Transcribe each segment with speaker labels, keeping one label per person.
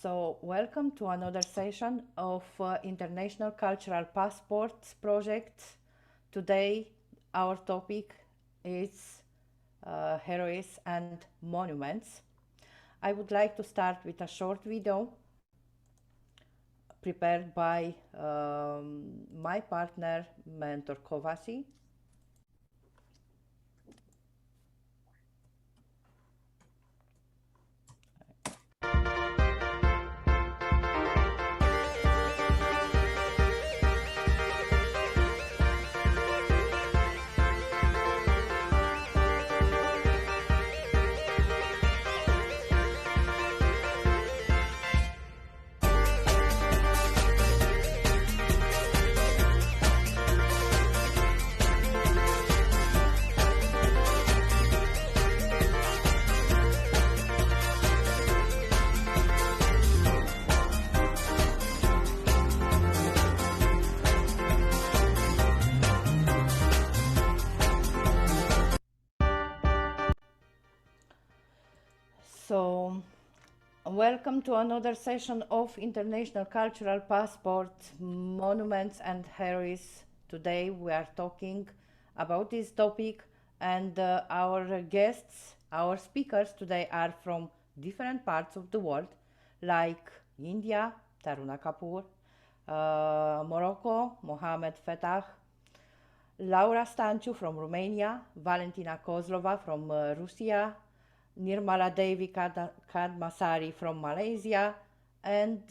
Speaker 1: So, welcome to another session of International Cultural Passports Project. Today, our topic is heroes and monuments. I would like to start with a short video prepared by my partner, Mentor Kovasi. So, welcome to another session of International Cultural Passport, Monuments and Heroes. Today we are talking about this topic, and our guests, our speakers today are from different parts of the world, like India, Taruna Kapoor, Morocco, Mohamed Fetah, Laura Stanciu from Romania, Valentina Kozlova from Russia, Nirmala Devi Kadmasari from Malaysia, and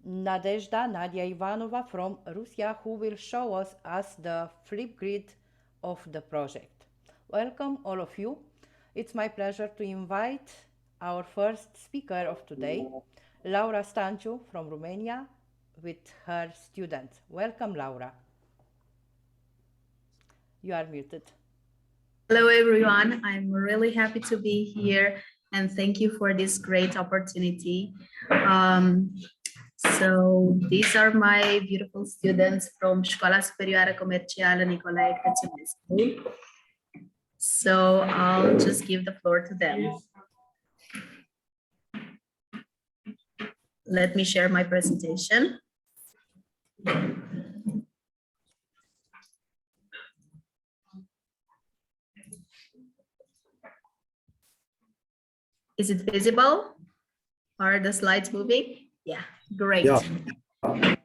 Speaker 1: Nadia Ivanova from Russia, who will show us the flip grid of the project. Welcome all of you. It's my pleasure to invite our first speaker of today, Laura Stanciu from Romania, with her students. Welcome, Laura. You are muted.
Speaker 2: Hello, everyone. I'm really happy to be here and thank you for this great opportunity. So these are my beautiful students from Școala Superioară Comercială Nicolae Crăciunescu. So I'll just give the floor to them. Let me share my presentation. Is it visible? Are the slides moving? Yeah, great.
Speaker 3: Yeah. Okay.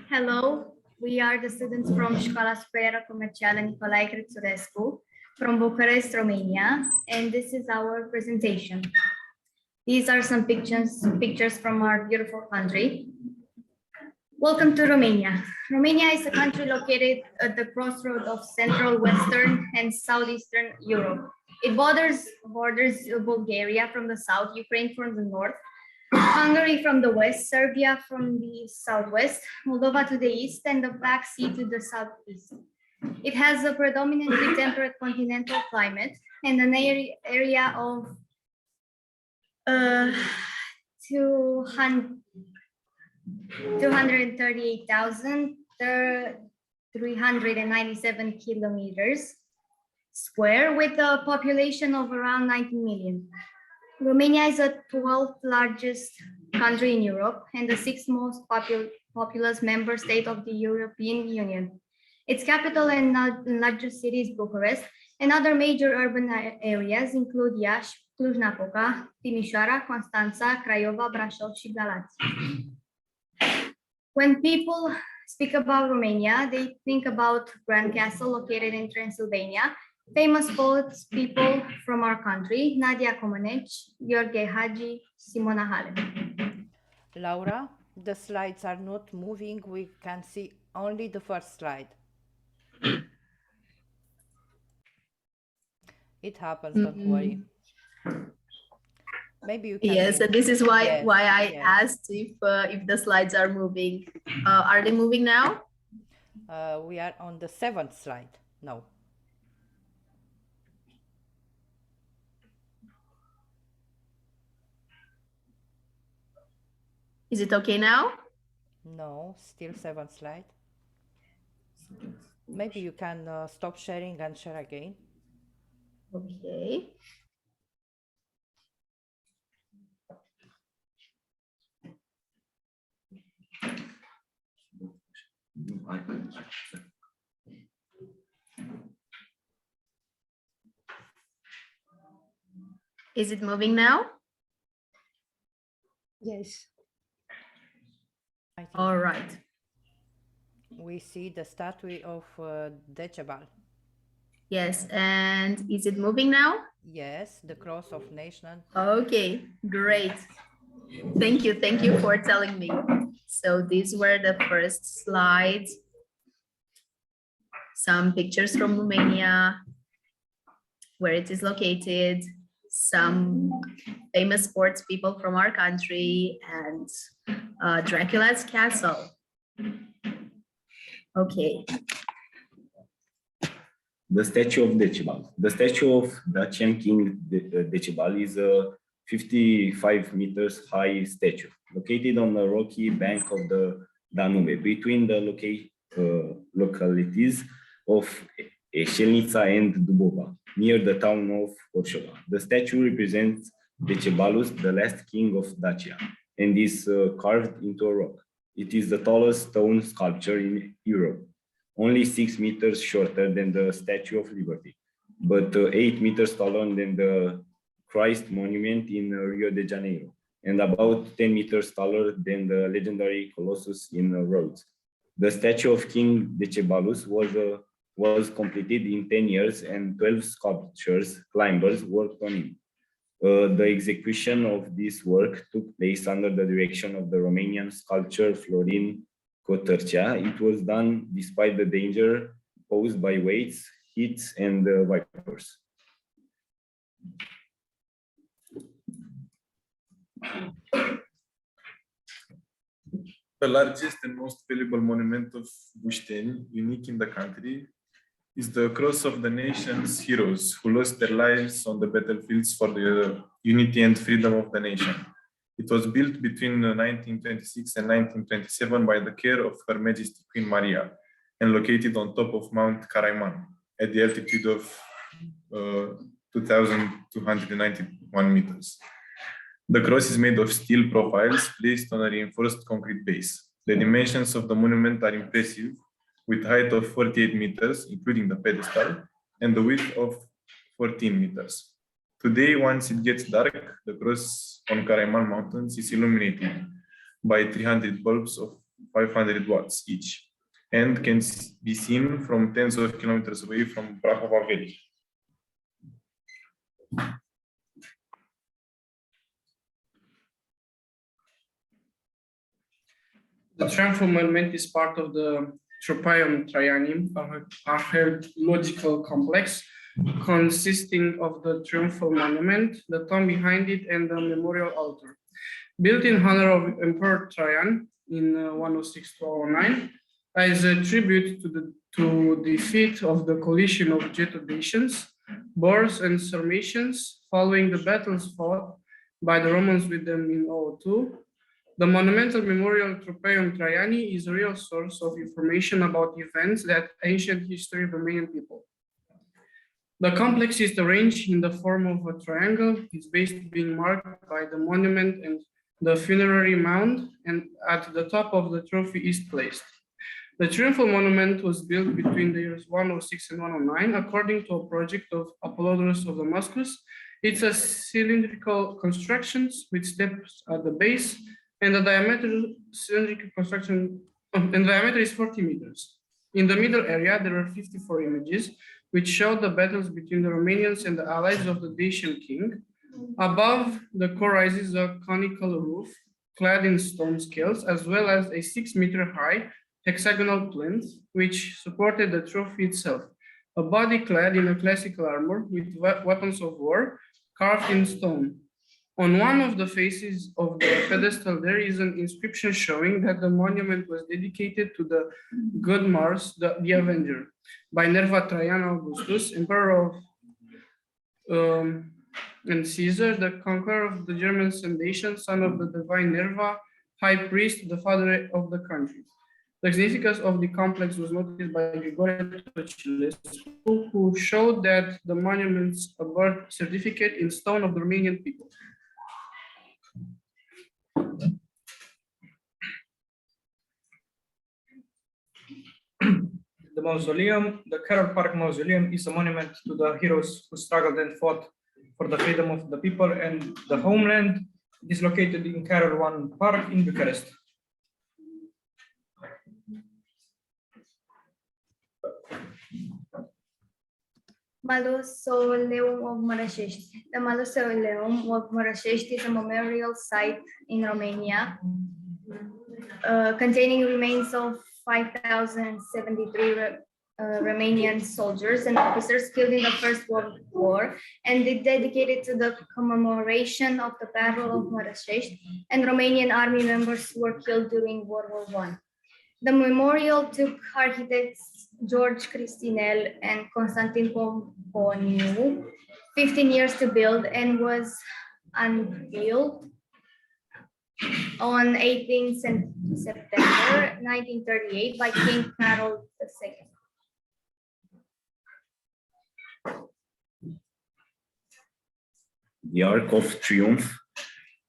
Speaker 4: Hello, we are the students from Școala Superioară Comercială Nicolae Crăciunescu from Bucharest, Romania, and this is our presentation. These are some pictures from our beautiful country. Welcome to Romania. Romania is a country located at the crossroad of Central, Western, and Southeastern Europe. It borders Bulgaria from the south, Ukraine from the north, Hungary from the west, Serbia from the southwest, Moldova to the east, and the Black Sea to the southeast. It has a predominantly temperate continental climate and an area of 238,397 kilometers square, with a population of around 19 million. Romania is the 12th largest country in Europe and the 6th most populous member state of the European Union. Its capital and largest city is Bucharest, and other major urban areas include Iași, Cluj-Napoca, Timișoara, Constanța, Craiova, Brașov, și Galați. When people speak about Romania, they think about Grand Castle located in Transylvania, famous poets, people from our country, Nadia Comaneci, Gheorghe Hagi, Simona Halep.
Speaker 1: Laura, the slides are not moving. We can see only the first slide. It happens, don't worry. Maybe you can.
Speaker 2: Yes, and this is why I asked if the slides are moving. Are they moving now?
Speaker 1: We are on the 7th slide. No.
Speaker 2: Is it okay now?
Speaker 1: No, still 7th slide. Maybe you can stop sharing and share again.
Speaker 2: Okay. Is it moving now?
Speaker 1: Yes. I think
Speaker 2: All right.
Speaker 1: we see the statue of Decebal.
Speaker 2: Yes, and is it moving now?
Speaker 1: Yes, the cross of nation.
Speaker 2: Okay, great. Thank you for telling me. So these were the first slides. Some pictures from Romania, where it is located, some famous sports people from our country, and Dracula's castle. Okay.
Speaker 3: The statue of Decebal. The statue of Dacian King Decebal is a 55 meters high statue located on the rocky bank of the Danube between the localities of Eșelnița and Dubova, near the town of Orșova. The statue represents Decebalus, the last king of Dacia, and is carved into a rock. It is the tallest stone sculpture in Europe, only 6 meters shorter than the Statue of Liberty, but 8 meters taller than the Christ monument in Rio de Janeiro, and about 10 meters taller than the legendary Colossus in Rhodes. The statue of King Decebalus was completed in 10 years, and 12 sculptors, climbers worked on it. The execution of this work took place under the direction of the Romanian sculptor Florin Cotărcea. It was done despite the danger posed by weights, heat, and vipers.
Speaker 5: The largest and most valuable monument of Bușteni, unique in the country, is the cross of the nation's heroes who lost their lives on the battlefields for the unity and freedom of the nation. It was built between 1926 and 1927 by the care of Her Majesty Queen Maria and located on top of Mount Caraiman at the altitude of 2,291 meters. The cross is made of steel profiles placed on a reinforced concrete base. The dimensions of the monument are impressive, with height of 48 meters, including the pedestal, and the width of 14 meters. Today, once it gets dark, the cross on Caraiman Mountains is illuminated by 300 bulbs of 500 watts each, and can be seen from tens of kilometers away from Prahova valley.
Speaker 6: The triumphal monument is part of the Tropaeum Traiani, an archaeological complex consisting of the triumphal monument, the tomb behind it, and the memorial altar. Built in honor of Emperor Trajan in 106-109, as a tribute to the defeat of the coalition of Getovicians, Boers, and Sarmatians following the battles fought by the Romans with them in 002. The monumental memorial Tropaeum Traiani is a real source of information about events that ancient history of Romanian people. The complex is arranged in the form of a triangle. Its base being marked by the monument and the funerary mound, and at the top of the trophy is placed. The triumphal monument was built between the years 106 and 109, according to a project of Apollodorus of Damascus. It's a cylindrical construction with steps at the base, and the diameter is 40 meters. In the middle area, there are 54 images, which show the battles between the Romanians and the allies of the Dacian king. Above the core rises a conical roof, clad in stone scales, as well as a 6-meter high hexagonal plinth, which supported the trophy itself. A body clad in a classical armor with weapons of war carved in stone. On one of the faces of the pedestal, there is an inscription showing that the monument was dedicated to the god Mars, the Avenger, by Nerva Traian Augustus, emperor of and Caesar, the conqueror of the Germans and Dacians, son of the divine Nerva, high priest, the father of the country. The significance of the complex was noticed by Grigore Tocilescu, who showed that the monument's a birth certificate in stone of the Romanian people. the mausoleum, the Carroll Park Mausoleum, is a monument to the heroes who struggled and fought for the freedom of the people and the homeland. It is located in Carroll One Park in Bucharest.
Speaker 4: Mausoleum of Marașești. The Mausoleum of Marașești is a memorial site in Romania, containing remains of 5,073 Romanian soldiers and officers killed in the First World War, and it dedicated to the commemoration of the Battle of Marașești and Romanian army members who were killed during World War I. The memorial took architects George Cristinel and Constantin Pomponiu 15 years to build and was unveiled on 18 September 1938 by King Carol II.
Speaker 3: The Arc of Triumph.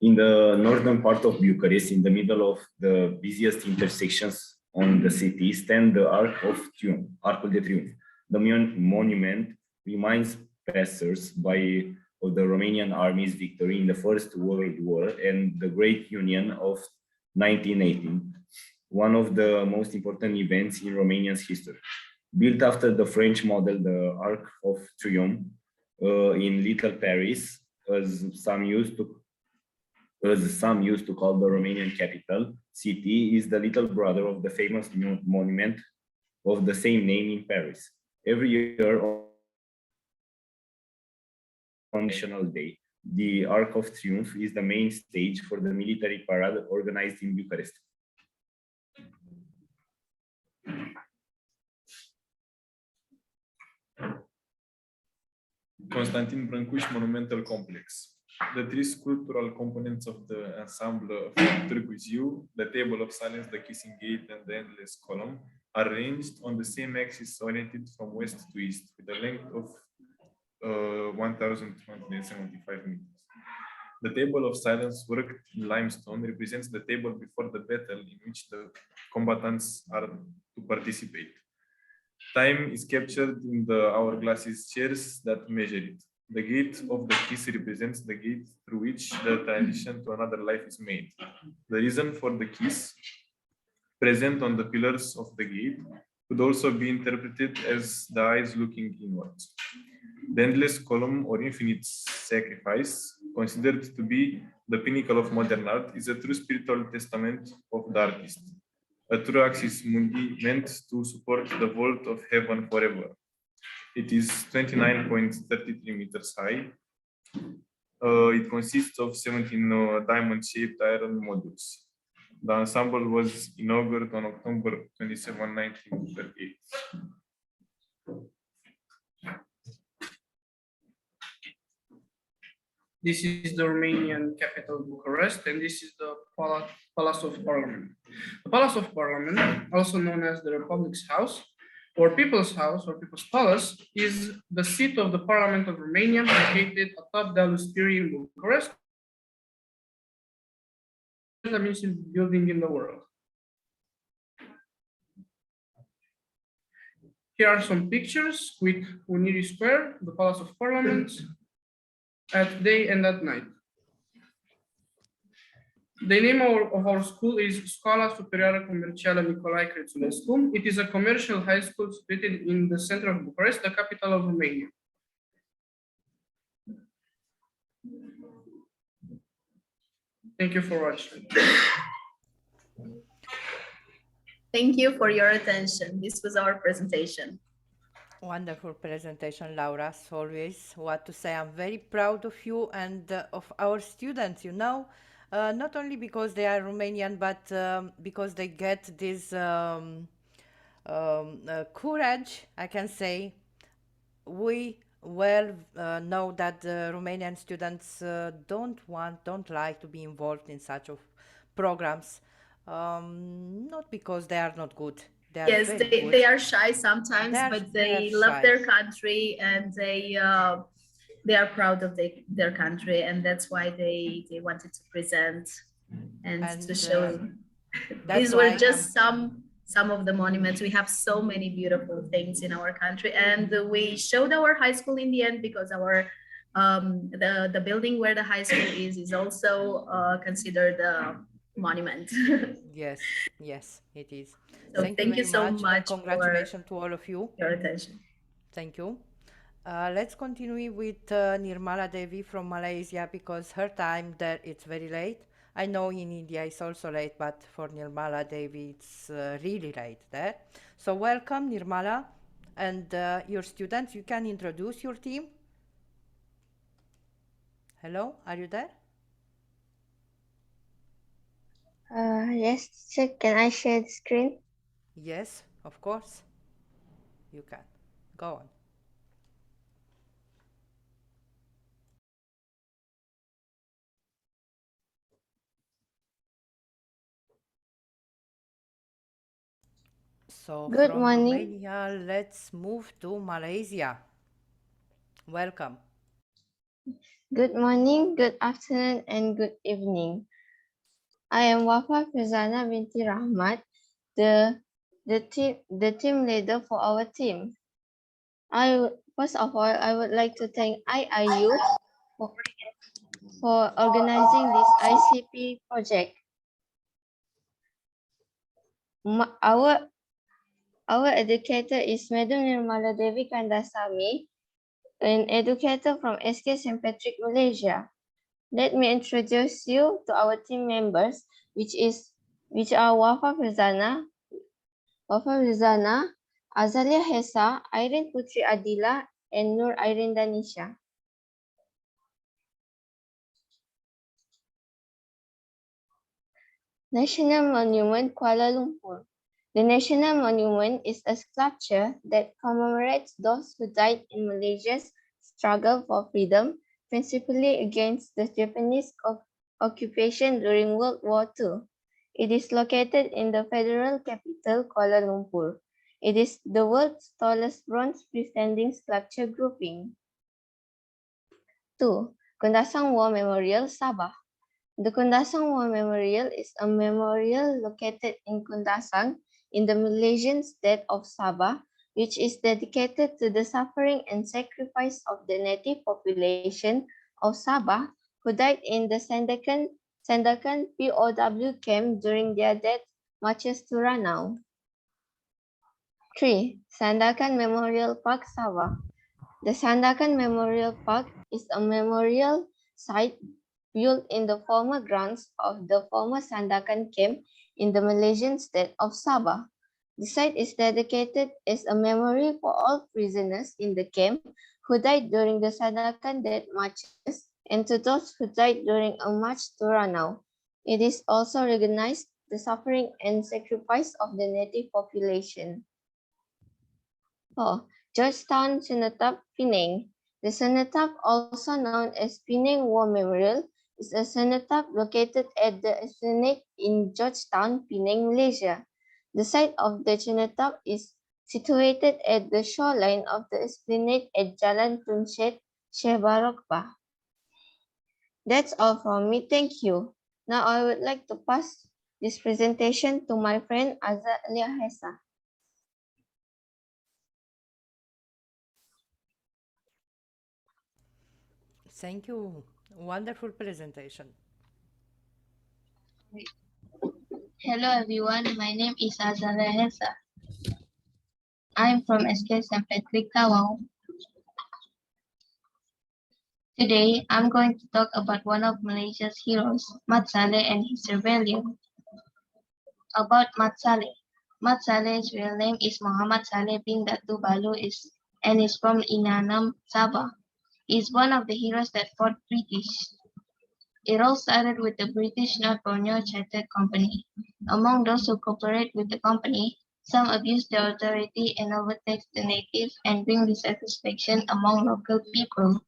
Speaker 3: In the northern part of Bucharest, in the middle of the busiest intersections on the city, stand the Arc of Triumph, Arcul de Triunf. The monument reminds passers-by of the Romanian army's victory in the First World War and the Great Union of 1918, one of the most important events in Romania's history. Built after the French model, the Arc of Triumph in Little Paris, as some used to call the Romanian capital city, is the little brother of the famous monument of the same name in Paris. Every year on National Day, the Arc of Triumph is the main stage for the military parade organized in Bucharest.
Speaker 5: Constantin Brâncuș Monumental Complex. The three sculptural components of the ensemble from Târgu Jiu, the Table of Silence, the Kissing Gate, and the Endless Column, are arranged on the same axis oriented from west to east, with a length of 1,275 meters. The Table of Silence, worked in limestone, represents the table before the battle in which the combatants are to participate. Time is captured in the hourglasses chairs that measure it. The gate of the kiss represents the gate through which the transition to another life is made. The reason for the kiss, present on the pillars of the gate, could also be interpreted as the eyes looking inwards. The Endless Column, or Infinite Sacrifice, considered to be the pinnacle of modern art, is a true spiritual testament of the artist, a true axis mundi meant to support the vault of heaven forever. It is 29.33 meters high. It consists of 17 diamond-shaped iron modules. The ensemble was inaugurated on October 27, 1938.
Speaker 6: This is the Romanian capital, Bucharest, and this is the Palace of Parliament. The Palace of Parliament, also known as the Republic's House, or People's House, or People's Palace, is the seat of the Parliament of Romania, located atop Dealul Spirii in Bucharest, the municipal building in the world. Here are some pictures with Unirii Square, the Palace of Parliament, at day and at night. The name of our school is Școala Superioară Comercială Nicolae Crețulescu. It is a commercial high school situated in the center of Bucharest, the capital of Romania. Thank you for watching.
Speaker 2: Thank you for your attention. This was our presentation.
Speaker 1: Wonderful presentation, Laura, as always. What to say, I'm very proud of you and of our students, you know, not only because they are Romanian, but because they get this courage, I can say. We well know that the Romanian students don't like to be involved in such of programs, not because they are not good.
Speaker 2: Yes, they are shy sometimes, but they love their country, and they are proud of their country, and that's why they wanted to present and to show. These were just some of the monuments. We have so many beautiful things in our country, and we showed our high school in the end because our the building where the high school is also considered a monument.
Speaker 1: Yes, yes, it is.
Speaker 2: So
Speaker 1: Thank you
Speaker 2: thank you
Speaker 1: very
Speaker 2: so
Speaker 1: much and
Speaker 2: much for
Speaker 1: congratulations to all of you.
Speaker 2: your attention.
Speaker 1: Thank you. Let's continue with Nirmala Devi from Malaysia because her time there it's very late. I know in India it's also late, but for Nirmala Devi it's really late there. So welcome Nirmala and your students. You can introduce your team. Hello, are you there?
Speaker 7: Yes, teacher, can I share the screen?
Speaker 1: Yes, of course. You can. Go on. So
Speaker 7: Good
Speaker 1: from
Speaker 7: morning.
Speaker 1: Romania, let's move to Malaysia. Welcome.
Speaker 7: Good morning, good afternoon, and good evening. I am Wafa Fizana binti Rahmat, the team leader for our team. First of all, I would like to thank IIU for organizing this ICP project. Our educator is Madam Nirmala Devi Kandasamy, an educator from SK St. Patrick, Malaysia. Let me introduce you to our team members, which are Wafa Rizana, Azalia Hesa, Irene Putri Adila, and Nur Irene Danisha. National Monument Kuala Lumpur. The National Monument is a sculpture that commemorates those who died in Malaysia's struggle for freedom, principally against the Japanese occupation during World War II. It is located in the federal capital, Kuala Lumpur. It is the world's tallest bronze freestanding sculpture grouping. 2. Kundasang War Memorial, Sabah. The Kundasang War Memorial is a memorial located in Kundasang in the Malaysian state of Sabah, which is dedicated to the suffering and sacrifice of the native population of Sabah who died in the Sandakan POW camp during their death marches to Ranau. 3. Sandakan Memorial Park, Sabah. The Sandakan Memorial Park is a memorial site built in the former grounds of the former Sandakan camp in the Malaysian state of Sabah. The site is dedicated as a memory for all prisoners in the camp who died during the Sandakan death marches and to those who died during a march to Ranau. It is also recognized the suffering and sacrifice of the native population. 4. Georgetown Cenotaph, Penang. The cenotaph, also known as Penang War Memorial, is a cenotaph located at the Esplanade in Georgetown, Penang, Malaysia. The site of the cenotaph is situated at the shoreline of the Esplanade at Jalan Tun Syed, Sheh Barokah. That's all from me. Thank you. Now I would like to pass this presentation to my friend Azalia Hesa.
Speaker 1: Thank you. Wonderful presentation.
Speaker 8: Hello everyone, my name is Azala Hesa. I'm from SK St. Patrick, Tawau. Today, I'm going to talk about one of Malaysia's heroes, Mat Saleh and his rebellion. About Mat Saleh. Mat Saleh's real name is Muhammad Saleh bin Datu Balu and is from Inanam, Sabah. He is one of the heroes that fought British. It all started with the British North Borneo Chartered Company. Among those who cooperate with the company, some abuse their authority and overtax the natives and bring dissatisfaction among local people.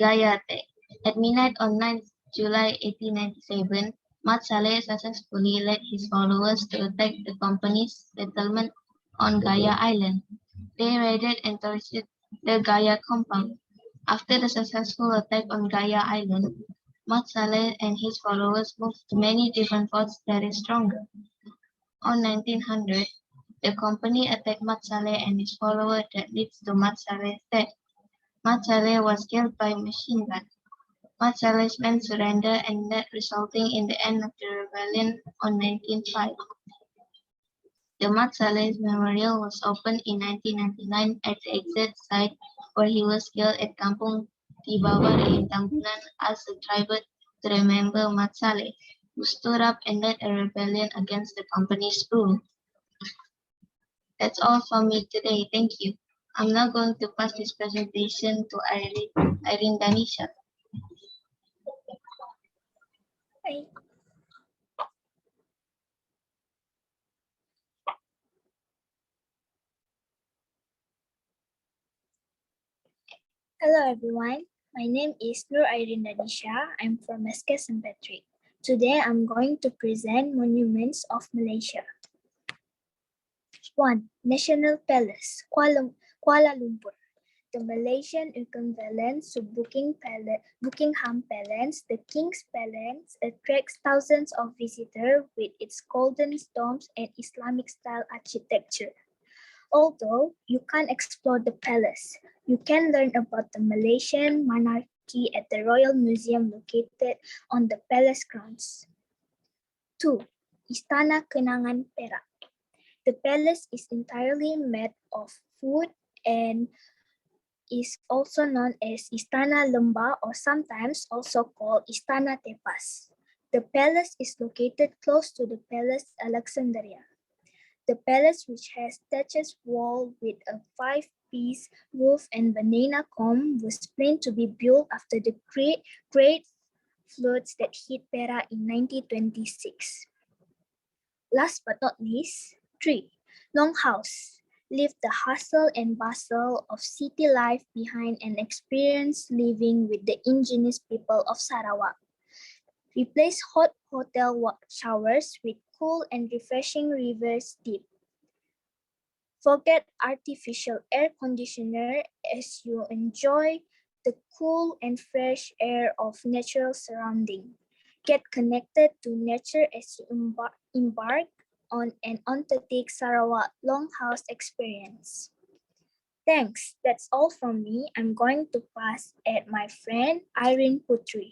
Speaker 8: Gayate. At midnight on 9th July 1897, Mat Saleh successfully led his followers to attack the company's settlement on Gaya Island. They raided and torched the Gaya compound. After the successful attack on Gaya Island, Mat Saleh and his followers moved to many different forts that is stronger. On 1900, the company attacked Mat Saleh and his followers that leads to Mat Saleh's death. Mat Saleh was killed by machine gun. Mat Saleh's men surrendered and that resulting in the end of the rebellion on 1905. The Mat Saleh Memorial was opened in 1999 at the exact site where he was killed at Kampung Tibabar in Tambunan as a tribute to remember Mat Saleh, who stood up and led a rebellion against the company's rule. That's all from me today. Thank you. I'm now going to pass this presentation to Irene Danisha.
Speaker 9: Hello everyone, my name is Nur Irene Danisha. I'm from SK St. Patrick. Today I'm going to present monuments of Malaysia. 1. National Palace, Kuala Lumpur. The Malaysian equivalent to Buckingham Palace, the King's Palace, attracts thousands of visitors with its golden domes and Islamic-style architecture. Although you can't explore the palace, you can learn about the Malaysian monarchy at the Royal Museum located on the palace grounds. 2. Istana Kenangan Perak. The palace is entirely made of wood and is also known as Istana Lembah or sometimes also called Istana Tepas. The palace is located close to the Palace Alexandria. The palace, which has thatched wall with a 5-piece roof and banana comb, was planned to be built after the great floods that hit Perak in 1926. Last but not least, 3. Longhouse. Leave the hustle and bustle of city life behind and experience living with the indigenous people of Sarawak. Replace hot hotel showers with cool and refreshing rivers deep. Forget artificial air conditioner as you enjoy the cool and fresh air of natural surrounding. Get connected to nature as you embark on an authentic Sarawak Longhouse experience. Thanks, that's all from me. I'm going to pass at my friend Irene Putri.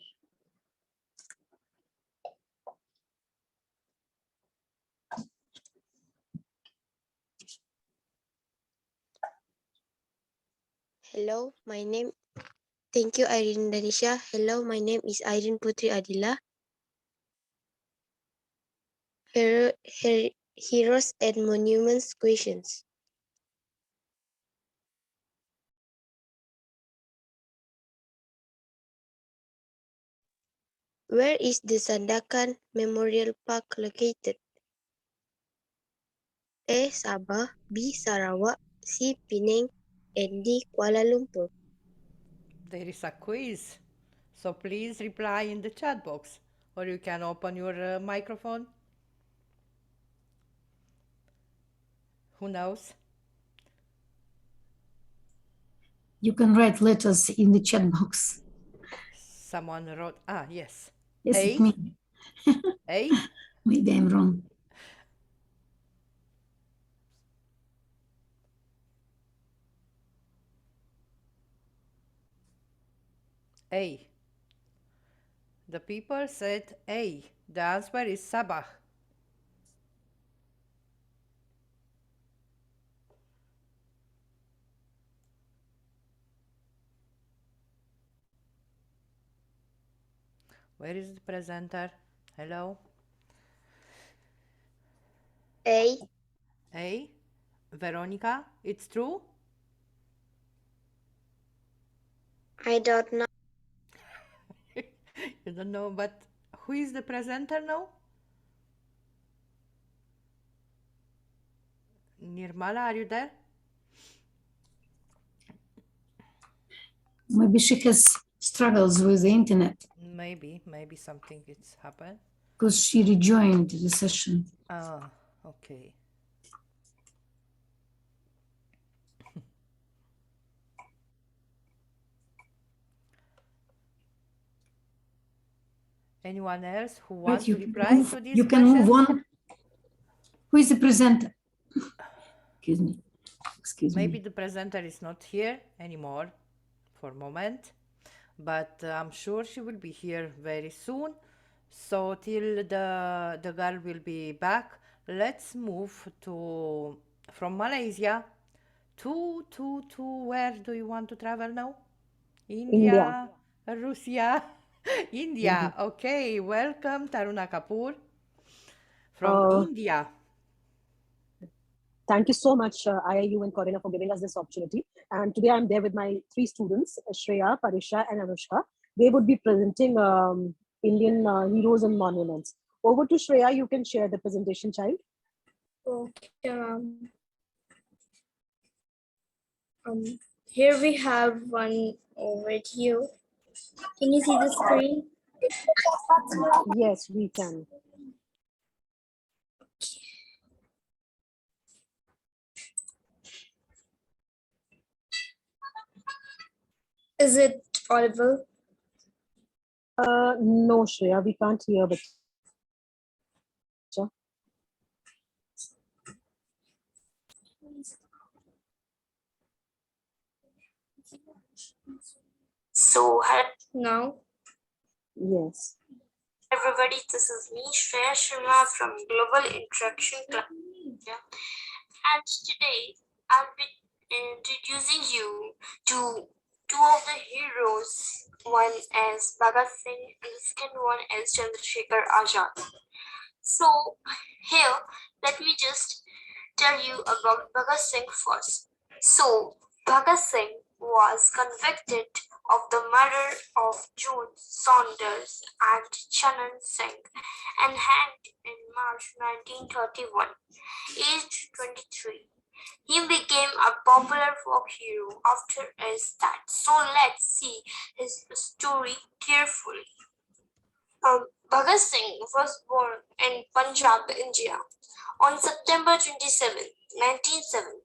Speaker 10: Hello, thank you Irene Danisha. Hello, my name is Irene Putri Adila. Heroes and Monuments questions. Where is the Sandakan Memorial Park located? A. Sabah, B. Sarawak, C. Penang, and D. Kuala Lumpur.
Speaker 1: There is a quiz, so please reply in the chat box, or you can open your microphone. Who knows?
Speaker 11: You can write letters in the chat box.
Speaker 1: Someone wrote, yes.
Speaker 11: Yes,
Speaker 1: A?
Speaker 11: it's me.
Speaker 1: A?
Speaker 11: Maybe I'm wrong.
Speaker 1: A. The people said A. The answer is Sabah. Where is the presenter? Hello?
Speaker 10: A.
Speaker 1: A? Veronica, it's true?
Speaker 10: I don't know.
Speaker 1: You don't know, but who is the presenter now? Nirmala, are you there?
Speaker 11: Maybe she has struggles with the internet
Speaker 1: Maybe something it's happened.
Speaker 11: because she rejoined the session.
Speaker 1: Ah, okay. Anyone else who wants to reply to this
Speaker 11: You can
Speaker 1: question?
Speaker 11: move on. Who is the presenter? Excuse me. Excuse
Speaker 1: Maybe
Speaker 11: me.
Speaker 1: the presenter is not here anymore for a moment, but I'm sure she will be here very soon. So till the girl will be back, let's move to from Malaysia to where do you want to travel now?
Speaker 12: India.
Speaker 1: India, Russia, India. Okay, welcome Taruna Kapoor from
Speaker 12: Uh,
Speaker 1: India.
Speaker 12: Thank you so much, IIU and Corina, for giving us this opportunity. And today I'm there with my three students, Shreya, Parisha, and Anushka. They would be presenting Indian heroes and monuments. Over to Shreya, you can share the presentation, child.
Speaker 9: Okay. Here we have one over here. Can you see the screen?
Speaker 12: Yes, we can.
Speaker 9: Is it audible?
Speaker 12: No, Shreya, we can't hear. But
Speaker 9: So now,
Speaker 12: yes.
Speaker 9: everybody, this is me, Shreya Sharma from Global Interaction Club. Yeah. And today I'll be introducing you to two of the heroes. One is Bhagat Singh and the second one is Chandrasekhar Azad. So here, let me just tell you about Bhagat Singh first. So Bhagat Singh was convicted of the murder of June Saunders and Chanan Singh and hanged in March 1931, aged 23. He became a popular folk hero after his death. So let's see his story carefully. Bhagat Singh was born in Punjab, India on September 27, 1907,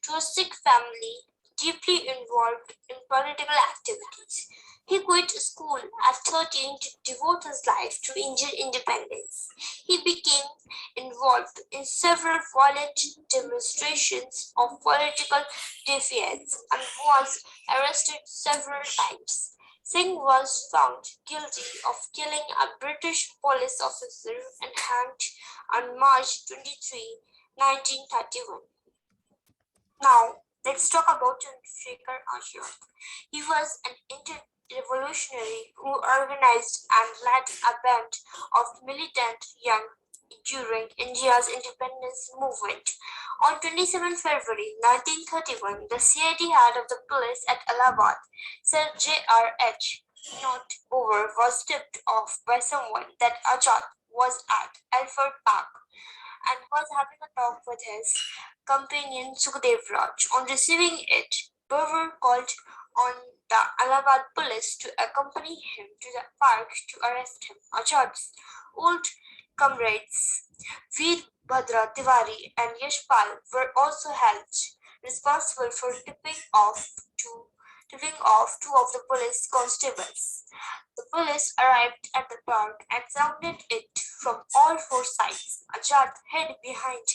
Speaker 9: to a Sikh family deeply involved in political activities. He quit school at 13 to devote his life to Indian independence. He became involved in several violent demonstrations of political defiance and was arrested several times. Singh was found guilty of killing a British police officer and hanged on March 23, 1931. Now, let's talk about Chandrasekhar Azad. He was an revolutionary who organized and led a band of militant young during India's independence movement. On 27 February 1931, the CID head of the police at Allahabad, Sir J.R.H. Not over was tipped off by someone that Azad was at Alford Park and was having a talk with his companion Sukhdev Raj. On receiving it, Burver called on the Allahabad police to accompany him to the park to arrest him. Azad's old comrades Veer Bhadra Tiwari and Yashpal were also held responsible for tipping off two of the police constables. The police arrived at the park and surrounded it from all four sides. Azad hid behind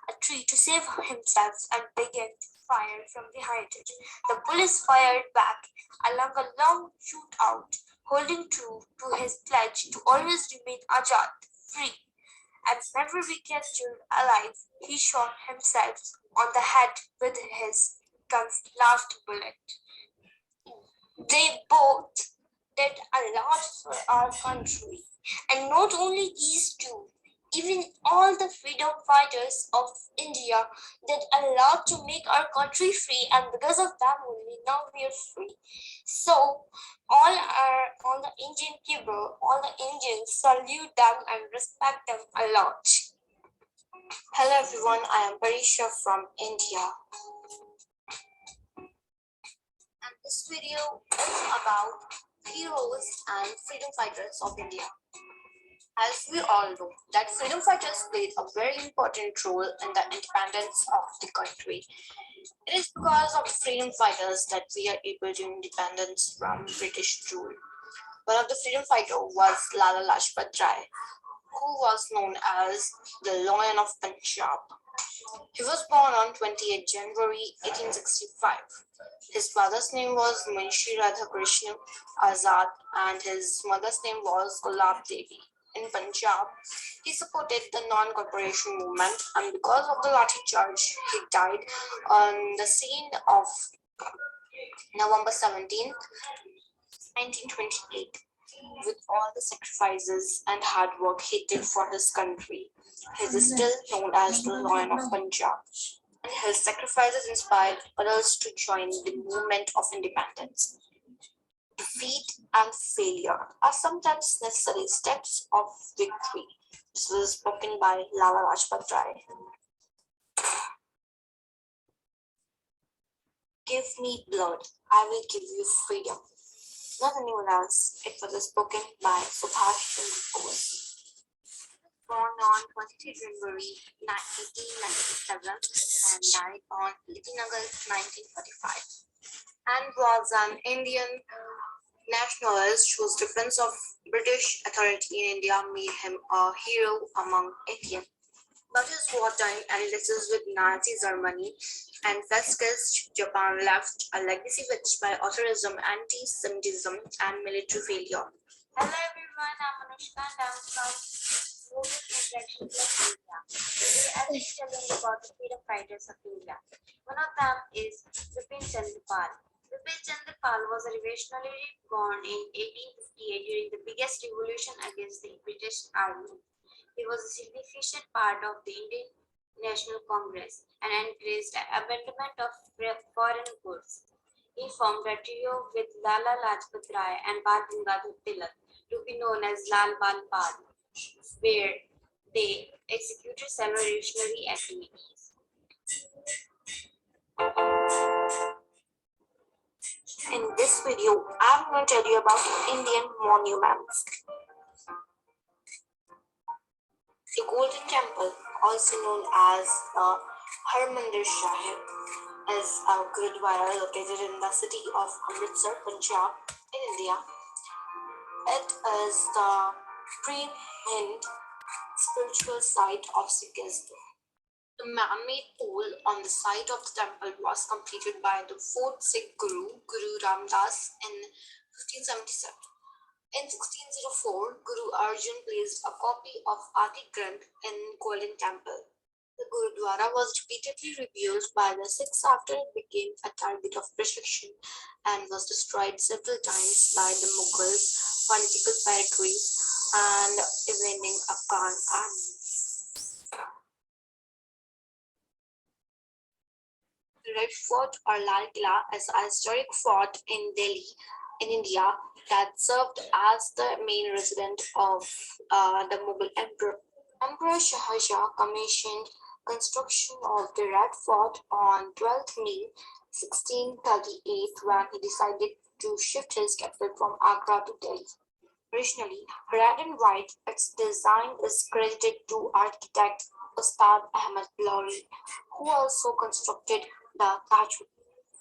Speaker 9: a tree to save himself and began to fire from behind it. The police fired back along a long shootout, holding true to his pledge to always remain Azad, free, and never be captured alive. He shot himself on the head with his gun's last bullet. They both did a lot for our country. And not only these two, even all the freedom fighters of India did a lot to make our country free, and because of them only now we are free. So all the Indian people, all the Indians salute them and respect them a lot.
Speaker 13: Hello everyone, I am Parisha from India. And this video is about heroes and freedom fighters of India. As we all know, that freedom fighters played a very important role in the independence of the country. It is because of freedom fighters that we are able to independence from British rule. One of the freedom fighters was Lala Lajpat Rai, who was known as the Lion of Punjab. He was born on 28 January 1865. His father's name was Munshi Radhakrishna Azad and his mother's name was Gulab Devi. In Punjab, he supported the non-cooperation movement, and because of the lathi charge, he died on the scene of November 17th, 1928. With all the sacrifices and hard work he did for his country, he is still known as the Lion of Punjab. And his sacrifices inspired others to join the movement of independence. Defeat and failure are sometimes necessary steps of victory. This was spoken by Lala Lajpat Rai. Give me blood, I will give you freedom. Not anyone else. It was spoken by Subhash Chandra Bose. Born on 23 January 1897 and died on 18 August 1945, and was an Indian nationalist whose defense of British authority in India made him a hero among Indians. But his wartime alliances with Nazi Germany and fascist Japan left a legacy rich by authorism, anti-Semitism, and military failure. Hello everyone, I'm Anushka and I'm from Movement Interaction Club India. Today I'll be telling about the freedom fighters of India. One of them is Bipin Chandra Pal. Bipin Chandra Pal was a revolutionary born in 1858 during the biggest revolution against the British Army. He was a significant part of the Indian National Congress and encouraged the abandonment of foreign goods. He formed a trio with Lala Lajpat Rai and Bal Gangadhar Tilak to be known as Lal Bal Pal, where they executed several revolutionary activities. In this video, I'm going to tell you about Indian monuments. The Golden Temple, also known as Harmandir Sahib, is a Gurudwara located in the city of Amritsar, Punjab, in India. It is the preeminent spiritual site of Sikhism. The man-made pool on the site of the temple was completed by the fourth Sikh Guru, Guru Ramdas, in 1577. In 1604, Guru Arjan placed a copy of Adi Granth in Golden Temple. The Gurudwara was repeatedly rebuilt by the Sikhs after it became a target of persecution and was destroyed several times by the Mughals, political territories, and invading Afghan armies. The Red Fort or Lal Killa is a historic fort in Delhi, in India, that served as the main residence of the Mughal Emperor. Emperor Shah Jahan commissioned construction of the Red Fort on 12th May 1638 when he decided to shift his capital from Agra to Delhi. Originally red and white, its design is credited to architect Ustad Ahmed Lori, who also constructed the Taj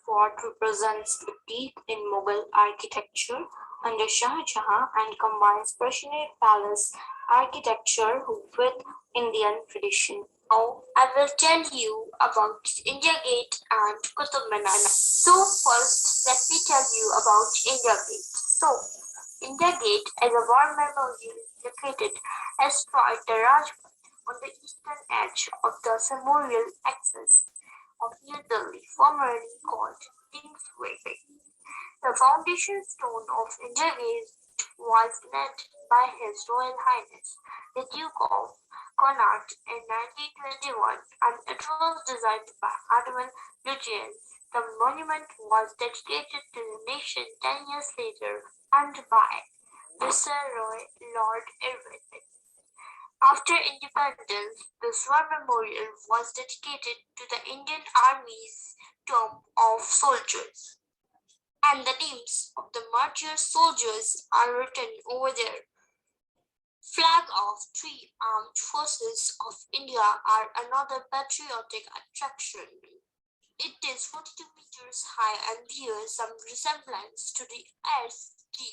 Speaker 13: Fort represents the peak in Mughal architecture under Shah Jahan and combines Persian palace architecture with Indian tradition. Now, I will tell you about India Gate and Qutub Minar. So first, let me tell you about India Gate. So, India Gate is a war memorial located astride the Rajpath on the eastern edge of the ceremonial axis of New Delhi, formerly called Kingsway. The foundation stone of India Gate was laid by His Royal Highness the Duke of Connaught in 1921, and it was designed by Edmund Lutyens. The monument was dedicated to the nation 10 years later and by Viceroy Lord Irwin. After independence, this war memorial was dedicated to the Indian Army's Tomb of Soldiers, and the names of the martyr soldiers are written over there. Flag of three armed forces of India are another patriotic attraction. It is 42 meters high and bears some resemblance to the Arc de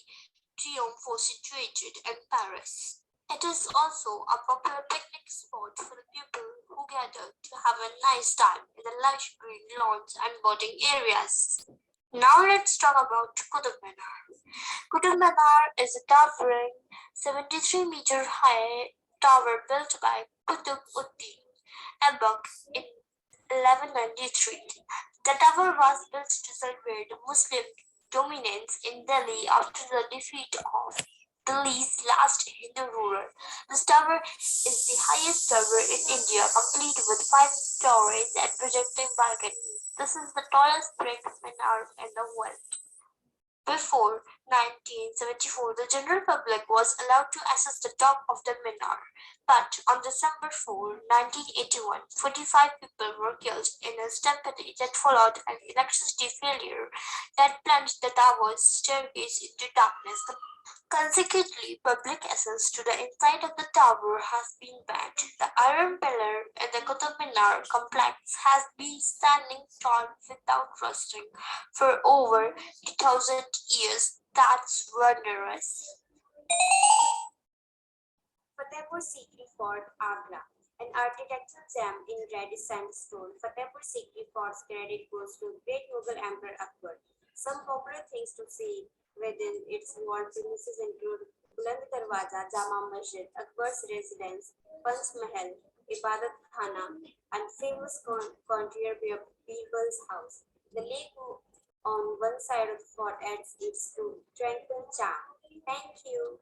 Speaker 13: Triomphe situated in Paris. It is also a popular picnic spot for the people who gather to have a nice time in the lush green lawns and boating areas. Now let's talk about Qutub Minar. Qutub Minar is a towering 73-meter high tower built by Qutb Uddin Aibak in 1193. The tower was built to celebrate Muslim dominance in Delhi after the defeat of Delhi's last Hindu ruler. This tower is the highest tower in India, complete with 5 stories and projecting balconies. This is the tallest brick minar in the world. Before 1974, the general public was allowed to access the top of the minar, but on December 4, 1981, 45 people were killed in a stampede that followed an electricity failure that plunged the tower's staircase into darkness. Consequently, public access to the inside of the tower has been banned. The iron pillar in the Qutub Minar complex has been standing tall without rusting for over 2,000 years. That's wondrous. Fatehpur Sikri Fort, Agra. An architectural gem in red sandstone, Fatehpur Sikri Fort's credit goes to great Mughal Emperor Akbar. Some popular things to see within its wall premises include Buland Darwaja, Jama Masjid, Akbar's residence, Panch Mahal, Ibadat Khana, and famous courtyard Birbal's house. The lake on one side of the fort adds its to tranquil charm. Thank you.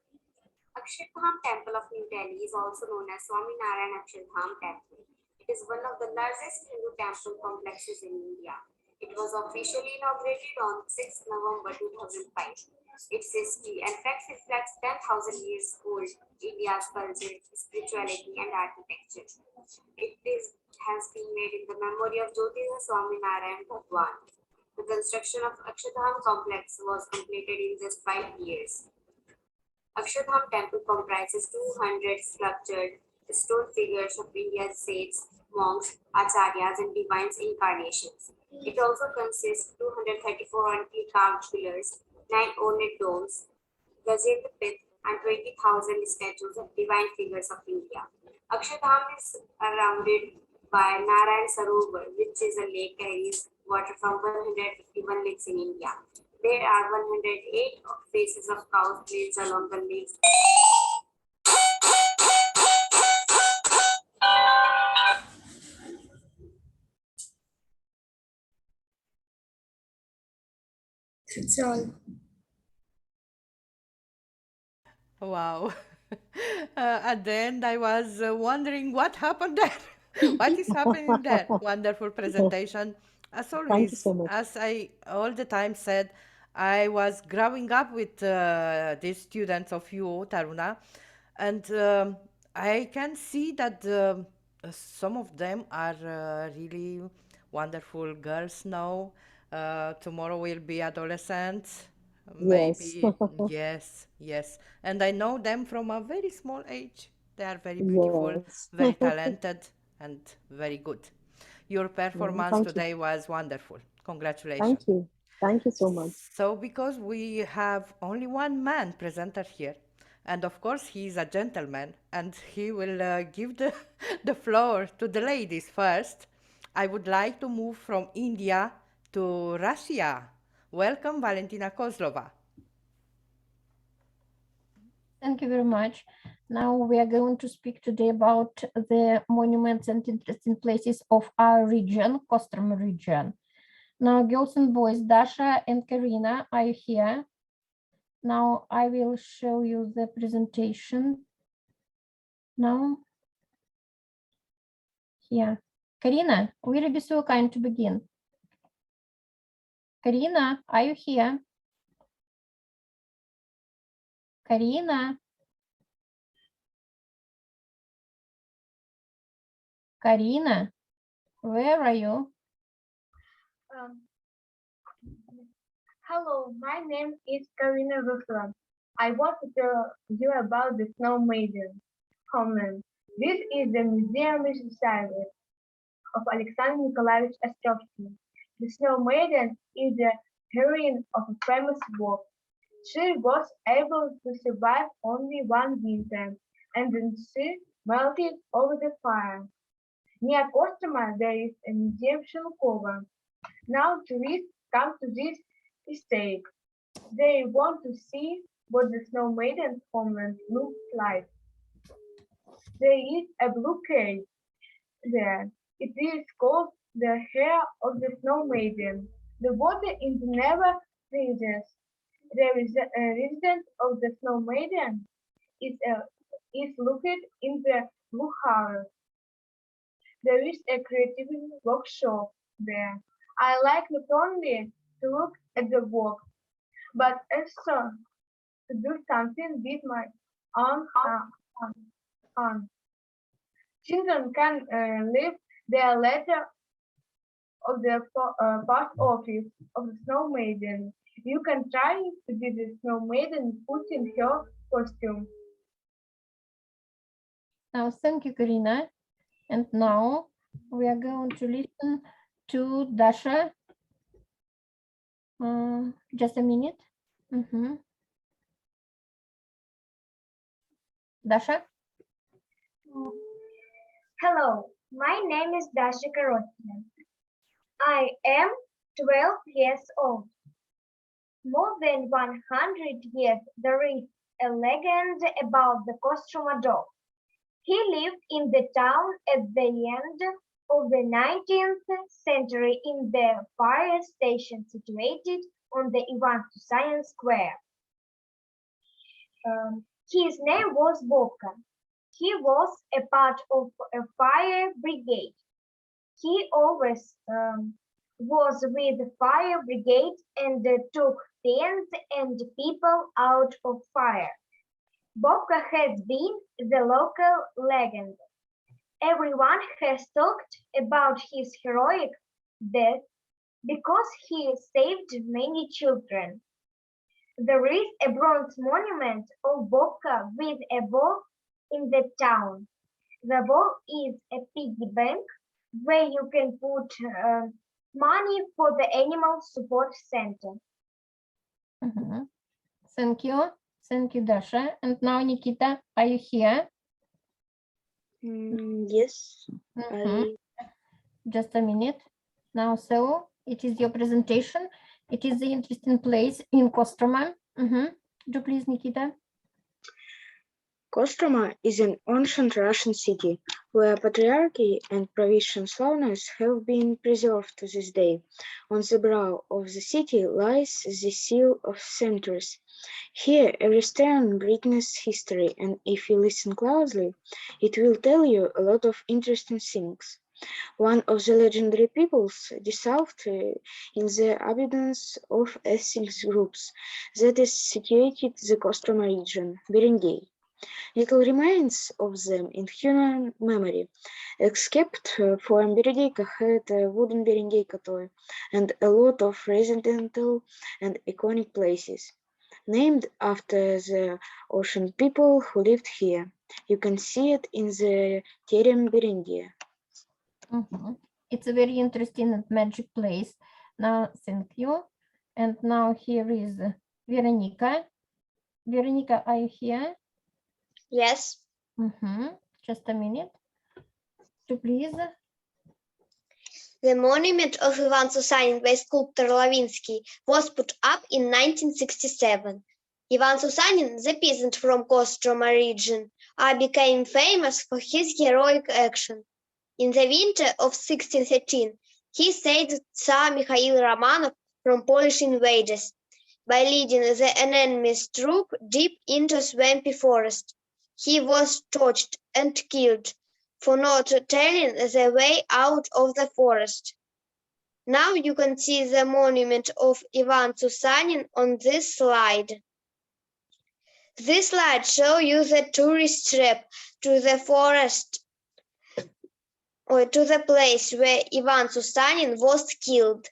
Speaker 13: Akshardham Temple of New Delhi is also known as Swaminarayan Akshardham Temple. It is one of the largest Hindu temple complexes in India. It was officially inaugurated on 6 November 2005. Its history and facts reflects 10,000 years old India's culture, spirituality, and architecture. Has been made in the memory of Jyotirha Swaminarayan Bhagwan. The construction of Akshardham complex was completed in just 5 years. Akshardham temple comprises 200 sculptured stone figures of India's saints, monks, acharyas, and divine incarnations. It also consists 234 antique carved pillars, 9 ornate domes, Gajendra Pith, and 20,000 statues of divine figures of India. Akshardham is surrounded by Narayan Sarovar, which is a lake carries water from 151 lakes in India. There are 108 faces of cows placed along the lakes.
Speaker 9: That's all.
Speaker 1: Wow. At the end, I was wondering what happened there. What is happening there? Wonderful presentation. As
Speaker 12: Thank you
Speaker 1: always,
Speaker 12: so much.
Speaker 1: as I all the time said, I was growing up with these students of you, Taruna, and I can see that some of them are really wonderful girls now. Tomorrow will be adolescents.
Speaker 12: Yes.
Speaker 1: Maybe, yes, yes. And I know them from a very small age. They are very beautiful,
Speaker 12: Yes.
Speaker 1: very talented, and very good. Your performance
Speaker 12: Thank you.
Speaker 1: today was wonderful.
Speaker 12: Thank
Speaker 1: Congratulations.
Speaker 12: you. Thank you so much.
Speaker 1: So, because we have only one man presenter here, and of course he is a gentleman, and he will give the, the floor to the ladies first, I would like to move from India to Russia. Welcome, Valentina Kozlova.
Speaker 14: Thank you very much. Now we are going to speak today about the monuments and interesting places of our region, Kostroma region. Now, girls and boys, Dasha and Karina are you here? Now I will show you the presentation. Now, here. Karina, will you be so kind to begin? Karina, are you here? Karina? Karina, where are you?
Speaker 15: Hello, my name is Karina Ruslan. I want to tell you about the Snow Maiden. Comment. This is the museum society of Alexander Nikolaevich Ostrovsky. The Snow Maiden is the heroine of a famous book. She was able to survive only one winter, and then she melted over the fire. Near Kostroma, there is a museum Shulkova. Now tourists come to this estate. They want to see what the Snow Maiden's homeland looks like. There is a blue cave there. It is called the hair of the Snow Maiden. The water is never freezes. The resident of the Snow Maiden is located in the blue house. There is a creativity workshop there. I like not only to look at the work, but also to do something with my own hand. Children can leave their letter of the post office of the Snow Maiden. You can try to be the Snow Maiden put in her costume.
Speaker 14: Now, thank you, Karina. And now we are going to listen to Dasha. Just a minute. Dasha?
Speaker 16: Hello, my name is Dasha Karotina. I am 12 years old. More than 100 years there is a legend about the Kostroma dog. He lived in the town at the end of the 19th century in the fire station situated on the Ivan Susanin Square. His name was Bobka. He was a part of a fire brigade. He always was with the fire brigade and took tents and people out of fire. Bobka has been the local legend. Everyone has talked about his heroic death because he saved many children. There is a bronze monument of Bobka with a ball in the town. The ball is a piggy bank where you can put money for the animal support center.
Speaker 14: Thank you. Thank you, Dasha. And now, Nikita, are you here?
Speaker 17: Yes.
Speaker 14: Just a minute. Now, so it is your presentation. It is the interesting place in Kostroma. Do please, Nikita.
Speaker 17: Kostroma is an ancient Russian city where patriarchy and provincial slowness have been preserved to this day. On the brow of the city lies the seal of centuries. Here, every stone witnesses history, and if you listen closely, it will tell you a lot of interesting things. One of the legendary peoples dissolved in the abundance of ethnic groups that is situated in the Kostroma region, Berengay. Little remains of them in human memory, except for Berengay had a wooden Berengay Kotoy and a lot of residential and iconic places, named after the ocean people who lived here. You can see it in the Terem Berengay.
Speaker 14: It's a very interesting and magic place. Now, thank you. And now here is Veronica. Veronica, are you here?
Speaker 10: Yes.
Speaker 14: Just a minute. To please.
Speaker 10: The monument of Ivan Susanin by sculptor Lavinsky was put up in 1967. Ivan Susanin, the peasant from Kostroma region, became famous for his heroic action. In the winter of 1613, he saved Tsar Mikhail Romanov from Polish invaders by leading the enemy's troop deep into swampy forest. He was tortured and killed for not telling the way out of the forest. Now you can see the monument of Ivan Susanin on this slide. This slide shows you the tourist trap to the forest or to the place where Ivan Susanin was killed.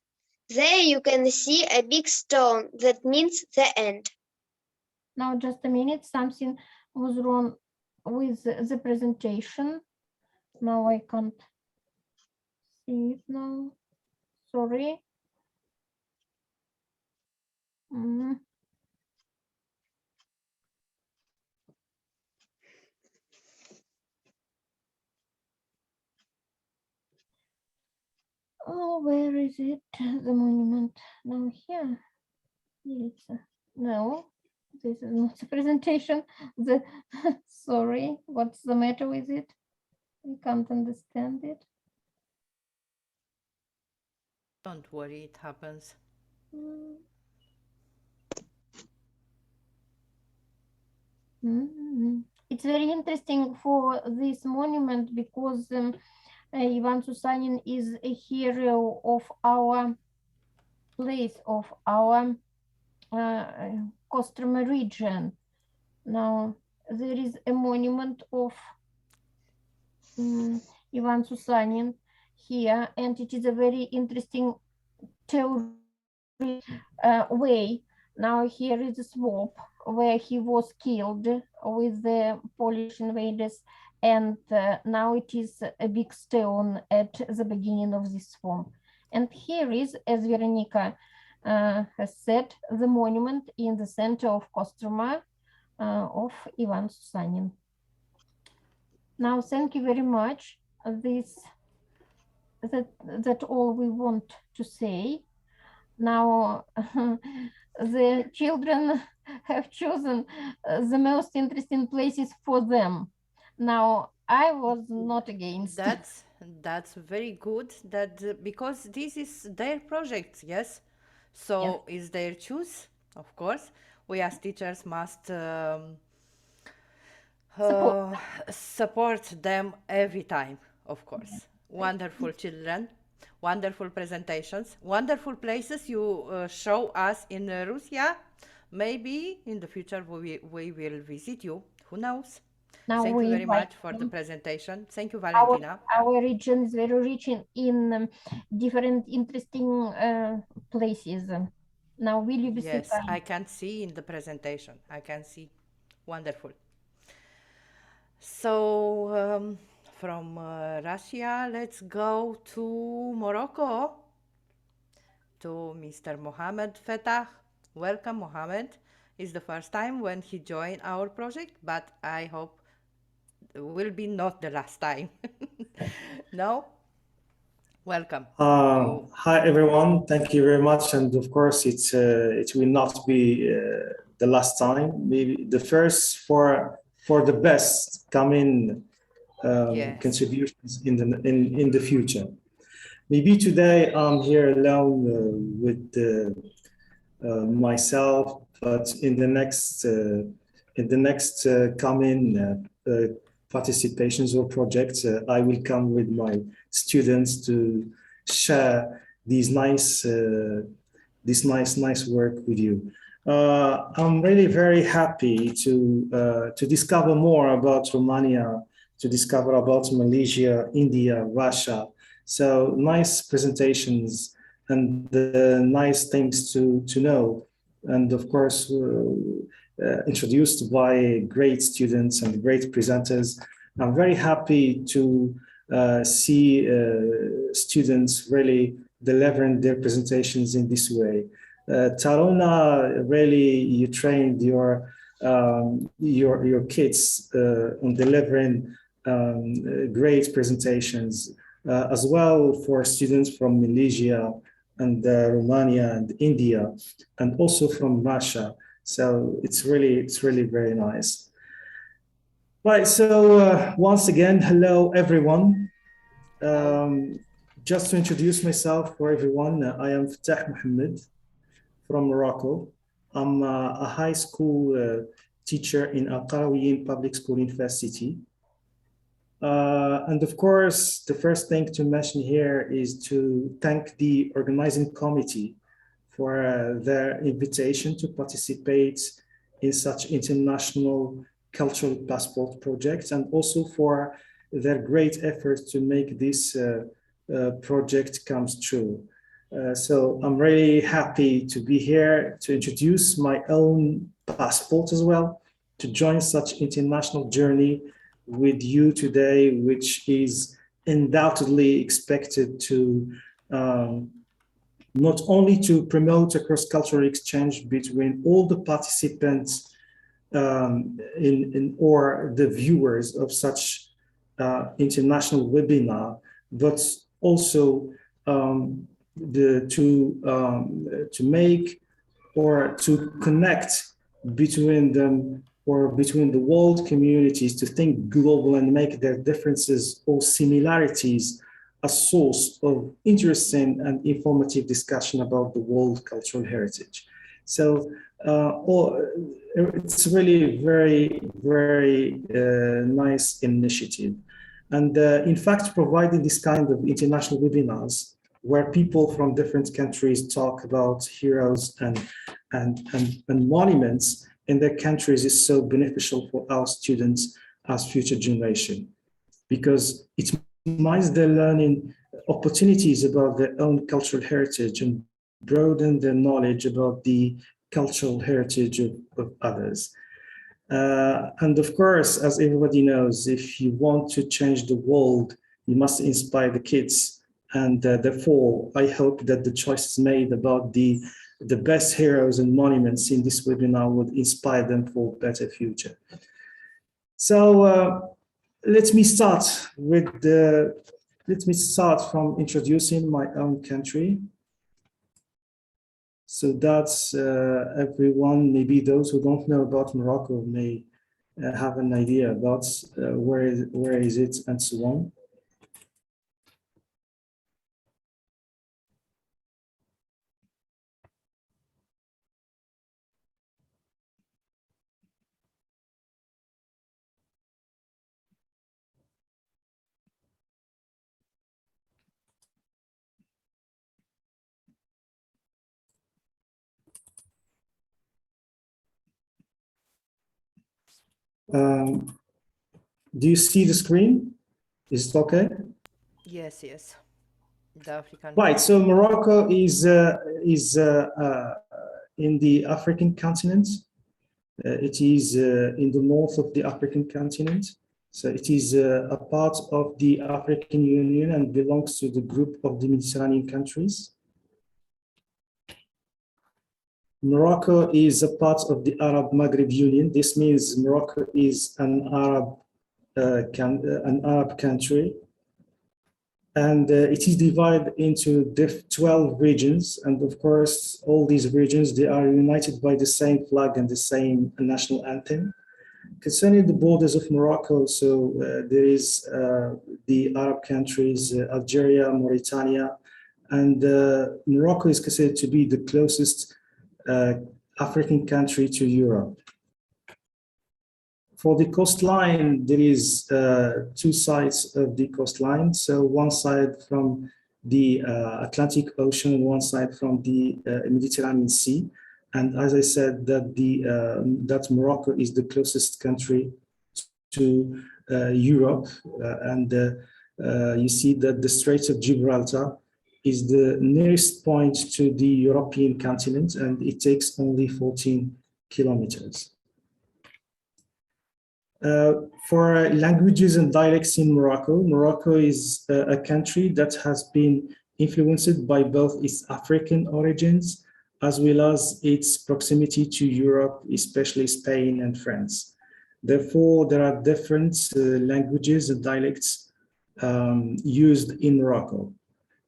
Speaker 10: There you can see a big stone that means the end.
Speaker 14: Now just a minute, something was wrong with the presentation. Now I can't see it now. Sorry. Oh, where is it? The monument. Now here. It's no, this is not the presentation. The sorry, what's the matter with it? I can't understand it.
Speaker 1: Don't worry, it happens.
Speaker 14: It's very interesting for this monument because Ivan Susanin is a hero of our place, of our Kostroma region. Now there is a monument of Ivan Susanin here, and it is a very interesting way. Now here is a swamp where he was killed with the Polish invaders, and now it is a big stone at the beginning of this swamp. And here is, as Veronica has said, the monument in the center of Kostroma of Ivan Susanin. Now, thank you very much. That's all we want to say. Now, the children have chosen the most interesting places for them. Now, I was not against.
Speaker 1: That's very good. That because this is their project, yes. So is their choice, of course. We as teachers must support them every time, of course. Wonderful children, wonderful presentations, wonderful places you show us in Russia. Maybe in the future we will visit you. Who knows?
Speaker 14: Now
Speaker 1: Thank you very much for the presentation. Thank you, Valentina.
Speaker 14: Our region is very rich in different interesting places. Now, will you be so
Speaker 1: Yes,
Speaker 14: kind?
Speaker 1: I can see in the presentation. I can see. Wonderful. So from Russia, let's go to Morocco, to Mr. Mohamed Fettah. Welcome, Mohamed. It's the first time when he joined our project, but I hope it will be not the last time. No? Welcome.
Speaker 18: Hi, everyone. Thank you very much. And of course, it will not be the last time. Maybe the first for the best coming contributions in the future. Maybe today I'm here alone with myself, but in the next coming participations or projects, I will come with my students to share these nice work with you. I'm really very happy to discover more about Romania, to discover about Malaysia, India, Russia. So nice presentations and nice things to know. And of course, introduced by great students and great presenters. I'm very happy to see students really delivering their presentations in this way. Tarona, really, you trained your kids on delivering great presentations, as well for students from Malaysia and Romania and India, and also from Russia. So it's really very nice. Right. So once again, hello everyone. Just to introduce myself for everyone, I am Fettah Mohammed from Morocco. I'm a high school teacher in Al Qarawiyyin Public School in Fas City. And of course, the first thing to mention here is to thank the organizing committee for their invitation to participate in such international cultural passport projects, and also for their great efforts to make this project comes true. So I'm really happy to be here to introduce my own passport as well, to join such international journey with you today, which is undoubtedly expected to not only to promote a cross-cultural exchange between all the participants or the viewers of such international webinar, but also to make or to connect between them or between the world communities, to think global and make their differences or similarities a source of interesting and informative discussion about the world cultural heritage. So it's really very nice initiative. And in fact, providing this kind of international webinars where people from different countries talk about heroes and monuments in their countries is so beneficial for our students as future generation, because it minds their learning opportunities about their own cultural heritage and broaden their knowledge about the cultural heritage of others. And of course, as everybody knows, if you want to change the world, you must inspire the kids. And therefore, I hope that the choices made about the best heroes and monuments in this webinar would inspire them for a better future. So let me start from introducing my own country. So that's everyone, maybe those who don't know about Morocco may have an idea about where is it and so on. Do you see the screen? Is it okay?
Speaker 1: Yes, yes. The African.
Speaker 18: Right. So Morocco is in the African continent. It is in the north of the African continent. So it is a part of the African Union and belongs to the group of the Mediterranean countries. Morocco is a part of the Arab Maghreb Union. This means Morocco is an Arab country, and it is divided into 12 regions. And of course, all these regions, they are united by the same flag and the same national anthem. Concerning the borders of Morocco, so there is the Arab countries, Algeria, Mauritania, and Morocco is considered to be the closest African country to Europe. For the coastline, there is two sides of the coastline. So one side from the Atlantic Ocean, one side from the Mediterranean Sea. And as I said, that Morocco is the closest country to Europe. And you see that the Straits of Gibraltar is the nearest point to the European continent, and it takes only 14 kilometers. For languages and dialects in Morocco, Morocco is a country that has been influenced by both its African origins as well as its proximity to Europe, especially Spain and France. Therefore, there are different languages and dialects used in Morocco.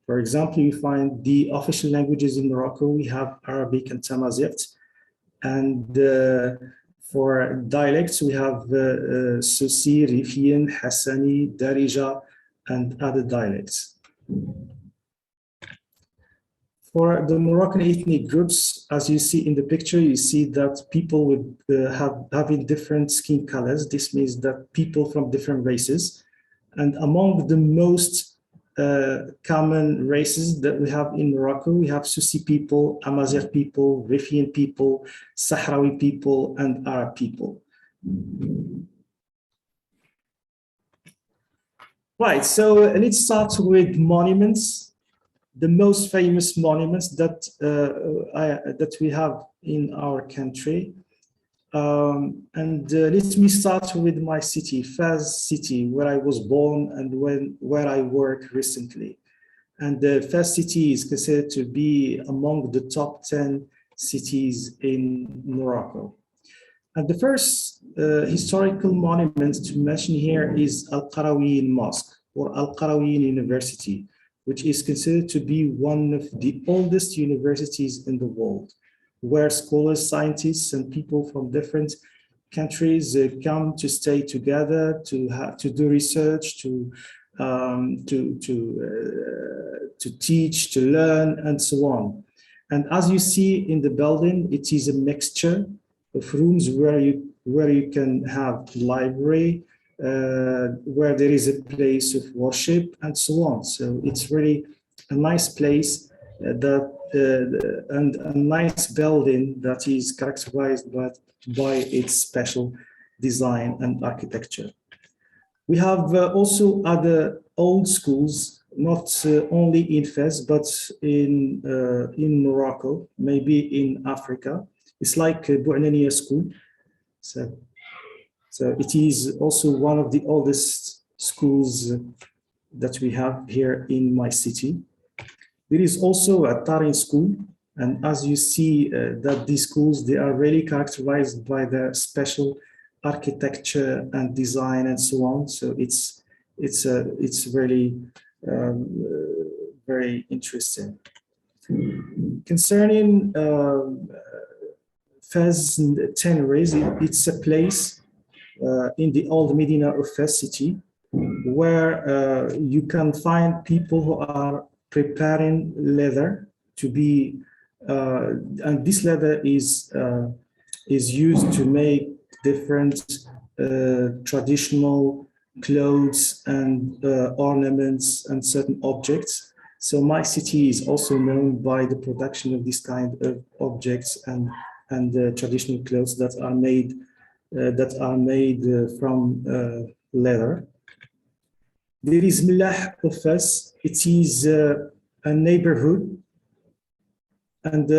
Speaker 18: For example, you find the official languages in Morocco, we have Arabic and Tamazight. And for dialects, we have Susi, Rifian, Hassani, Darija, and other dialects. For the Moroccan ethnic groups, as you see in the picture, you see that people with having different skin colors. This means that people from different races. And among the most common races that we have in Morocco, we have Susi people, Amazigh people, Rifian people, Sahrawi people, and Arab people. Right, so let's start with monuments. The most famous monuments that that we have in our country. Let me start with my city, Fez city, where I was born and where I work recently. And Fez city is considered to be among the top 10 cities in Morocco. And the first historical monument to mention here is Al-Qarawiyyin Mosque or Al-Qarawiyyin University, which is considered to be one of the oldest universities in the world, where scholars, scientists, and people from different countries come to stay together, to do research, to teach, to learn, and so on. And as you see in the building, it is a mixture of rooms where you can have library, where there is a place of worship, and so on. So it's really a nice place and a nice building that is characterized by its special design and architecture. We have also other old schools, not only in Fez, but in Morocco, maybe in Africa. It's like Bou'nania School. So it is also one of the oldest schools that we have here in my city. There is also a Tarin school. And as you see that these schools, they are really characterized by their special architecture and design and so on. So it's really very interesting. Concerning Fez Teneres, it's a place in the old Medina of Fez city where you can find people who are preparing leather to be, and this leather is used to make different traditional clothes and ornaments and certain objects. So my city is also known by the production of this kind of objects and traditional clothes that are made from leather. There is Millah of Fez. It is a neighborhood, and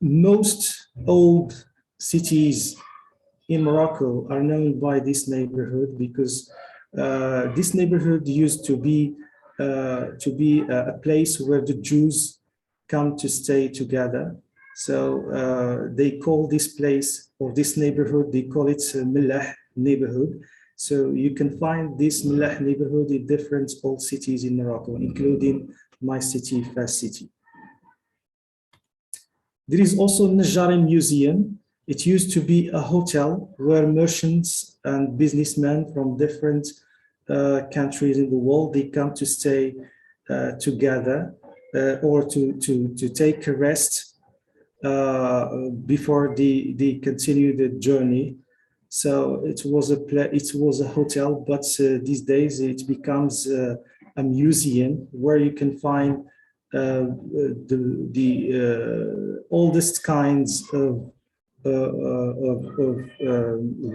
Speaker 18: most old cities in Morocco are known by this neighborhood because this neighborhood used to be a place where the Jews come to stay together. So they call this place or this neighborhood, they call it Millah neighborhood. So you can find this Millah neighborhood in different old cities in Morocco, including my city, Fez city. There is also Najari Museum. It used to be a hotel where merchants and businessmen from different countries in the world, they come to stay together or to take a rest before they continue the journey. So it was a hotel, but these days it becomes a museum where you can find the oldest kinds of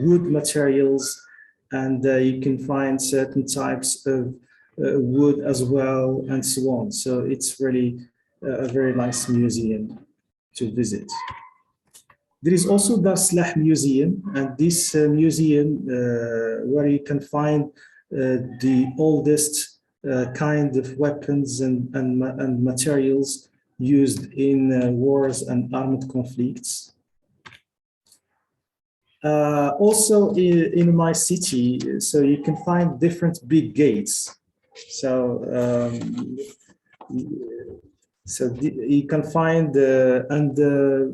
Speaker 18: wood materials, and you can find certain types of wood as well, and so on. So it's really a very nice museum to visit. There is also the Slah Museum, and this museum where you can find the oldest kind of weapons and materials used in wars and armed conflicts. Also in my city, so you can find different big gates. So you can find,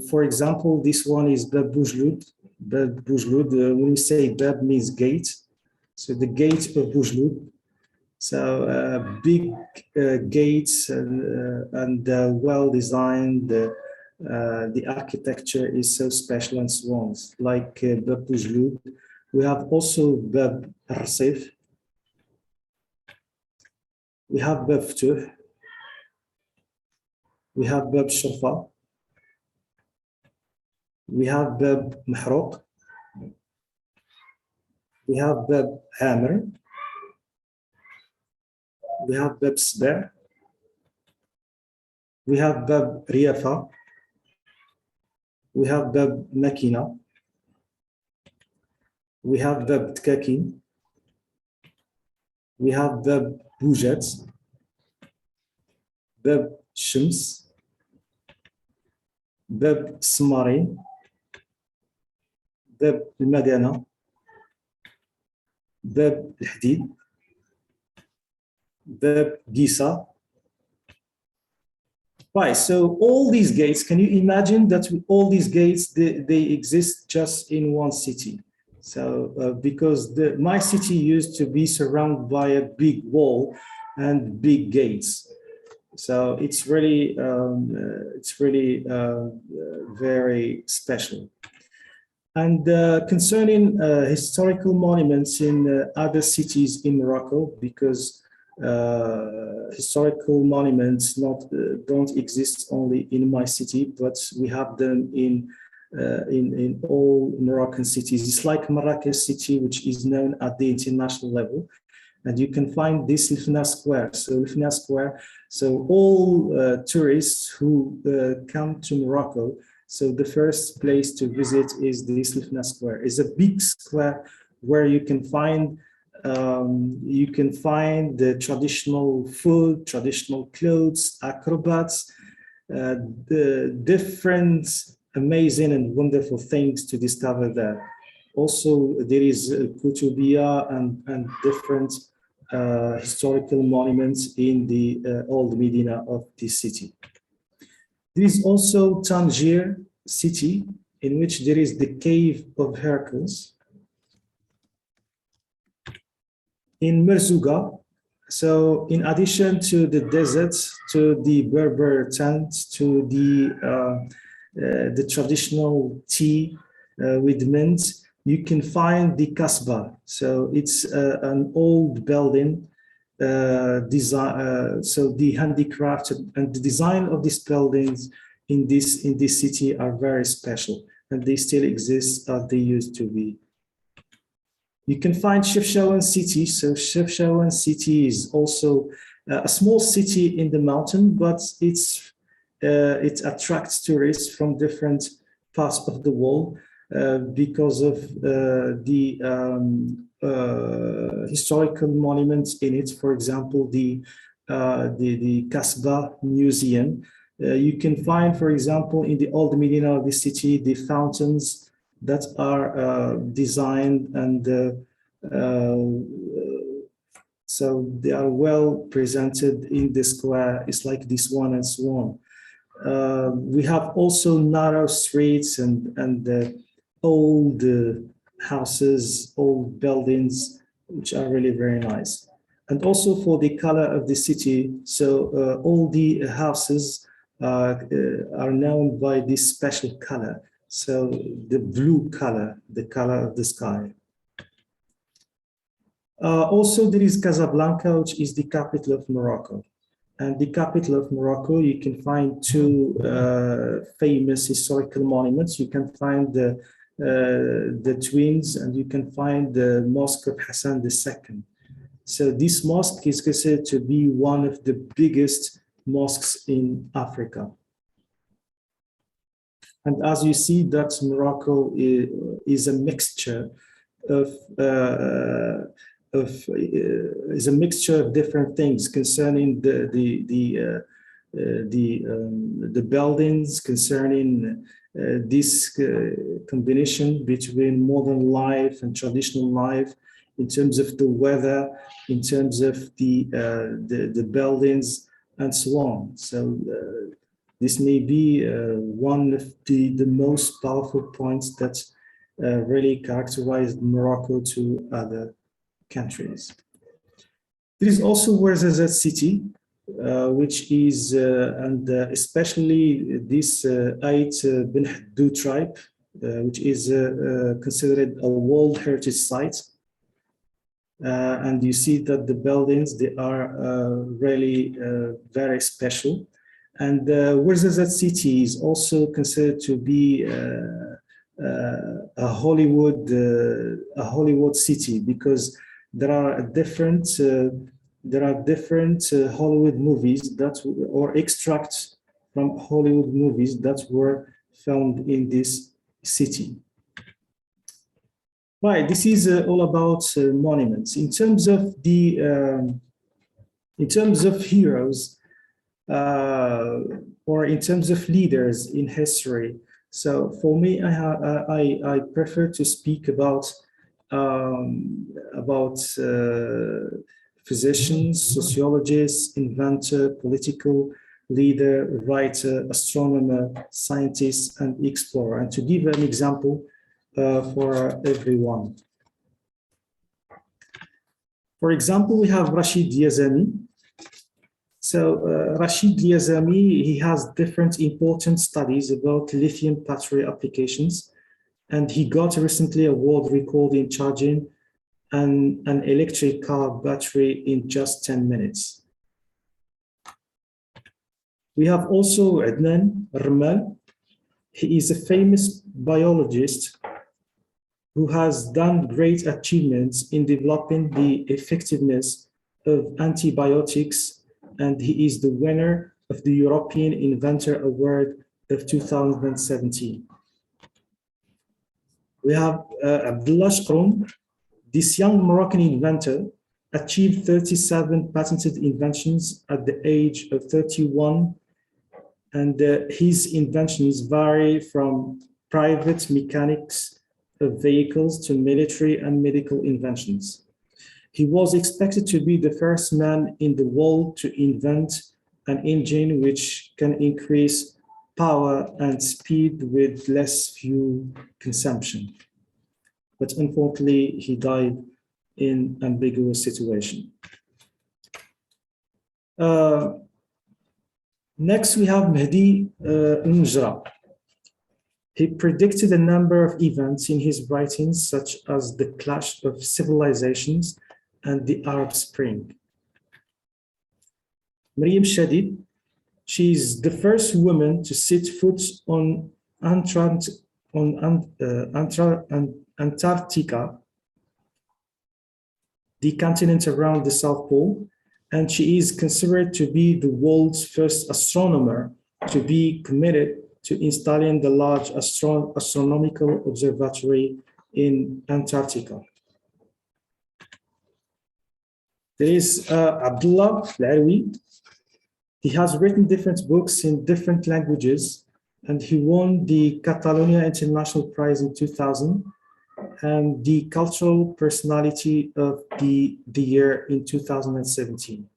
Speaker 18: for example, this one is Bab Boujloud. Bab Boujloud, when we say Bab means gate, so the gate of Boujloud. So big gates and well designed. The architecture is so special and so on. Like Bab Boujloud. We have also Bab Rasif. We have Bab Ftuh. We have Bab Shurfa. We have Bab Mahrouq. We have Bab Amr. We have Bab Sba'. We have Bab Riyafa. We have Bab Makina. We have Bab Tkakin. We have Bab Boujat. Bab Shams. Bab Smarin. Bab Madana. Bab Hadid. Bab Gisa. Right, so all these gates, can you imagine that all these gates, they exist just in one city? So because my city used to be surrounded by a big wall and big gates. So it's really very special. And concerning historical monuments in other cities in Morocco, because historical monuments don't exist only in my city, but we have them in all Moroccan cities. It's like Marrakech city, which is known at the international level. And you can find this Lifna Square. So Lifna Square, so all tourists who come to Morocco, so the first place to visit is this Lifna Square. It's a big square where you can find the traditional food, traditional clothes, acrobats, the different amazing and wonderful things to discover there. Also, there is Kutubia and different historical monuments in the old Medina of this city. There is also Tangier city, in which there is the cave of Hercules. In Merzouga, so in addition to the deserts, to the Berber tent, to the traditional tea with mint, you can find the Kasbah. So it's an old building design. So the handicraft and the design of these buildings in this city are very special, and they still exist as they used to be. You can find Chefchaouen city. So Chefchaouen city is also a small city in the mountain, but it attracts tourists from different parts of the world because of the historical monuments in it. For example, the Kasbah Museum. You can find, for example, in the old Medina of the city, the fountains that are designed and so they are well presented in the square. It's like this one and so on. We have also narrow streets and old houses, old buildings, which are really very nice. And also for the color of the city, so all the houses are known by this special color. So the blue color, the color of the sky. Also, there is Casablanca, which is the capital of Morocco. And the capital of Morocco, you can find two famous historical monuments. You can find the twins, and you can find the Mosque of Hassan II. So this mosque is considered to be one of the biggest mosques in Africa. And as you see, that Morocco is a mixture of different things concerning the buildings, concerning this combination between modern life and traditional life, in terms of the weather, in terms of the buildings, and so on. So this may be one of the most powerful points that really characterized Morocco to other countries. There is also Ouarzazate city, which is, and especially this Ait Ben Haddou tribe, which is considered a World Heritage Site. And you see that the buildings, they are really very special. And Ouarzazate city is also considered to be a Hollywood city, because there are different Hollywood movies that, or extracts from Hollywood movies that were filmed in this city. Right, this is all about monuments. In terms of heroes, or in terms of leaders in history. So for me, I prefer to speak about physicians, sociologists, inventor, political leader, writer, astronomer, scientist, and explorer. And to give an example for everyone. For example, we have Rashid Yazami. So Rashid Yazami, he has different important studies about lithium battery applications, and he got recently a world record in charging an electric car battery in just 10 minutes. We have also Adnan Ramal. He is a famous biologist who has done great achievements in developing the effectiveness of antibiotics, and he is the winner of the European Inventor Award of 2017. We have Abdullah Shkroun. This young Moroccan inventor achieved 37 patented inventions at the age of 31, and his inventions vary from private mechanics of vehicles to military and medical inventions. He was expected to be the first man in the world to invent an engine which can increase power and speed with less fuel consumption. But unfortunately, he died in an ambiguous situation. Next, we have Mehdi Unjra. He predicted a number of events in his writings, such as the clash of civilizations and the Arab Spring. Maryam Shadid, she is the first woman to set foot on Antarctica, the continent around the South Pole, and she is considered to be the world's first astronomer to be committed to installing the large astronomical observatory in Antarctica. There is Abdullah Al-Alwi. He has written different books in different languages, and he won the Catalonia International Prize in 2000 and the Cultural Personality of the Year in 2017.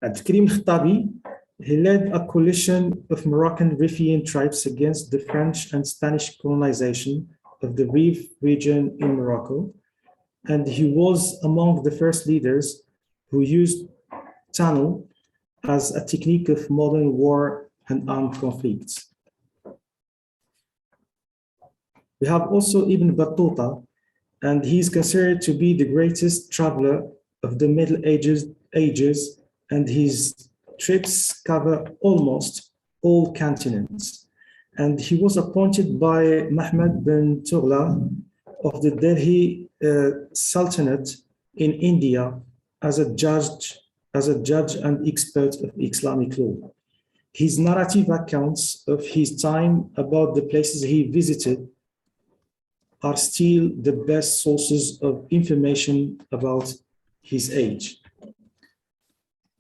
Speaker 18: Abdelkarim Khattabi, he led a coalition of Moroccan Rifian tribes against the French and Spanish colonization of the Rif region in Morocco, and he was among the first leaders who used tunnel as a technique of modern war and armed conflicts. We have also Ibn Battuta, and he is considered to be the greatest traveler of the Middle Ages, and his trips cover almost all continents. And he was appointed by Muhammad bin Tughlaq of the Delhi Sultanate in India as a judge and expert of Islamic law. His narrative accounts of his time about the places he visited are still the best sources of information about his age.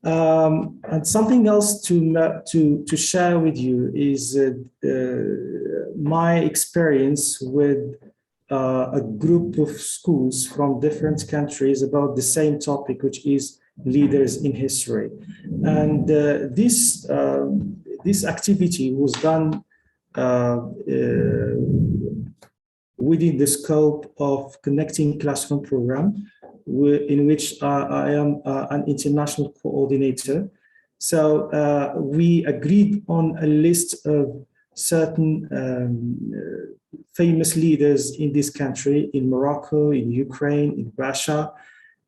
Speaker 18: And something else to share with you is my experience with a group of schools from different countries about the same topic, which is leaders in history. And this activity was done within the scope of Connecting Classroom program, in which I am an international coordinator. So we agreed on a list of certain famous leaders in this country, in Morocco, in Ukraine, in Russia,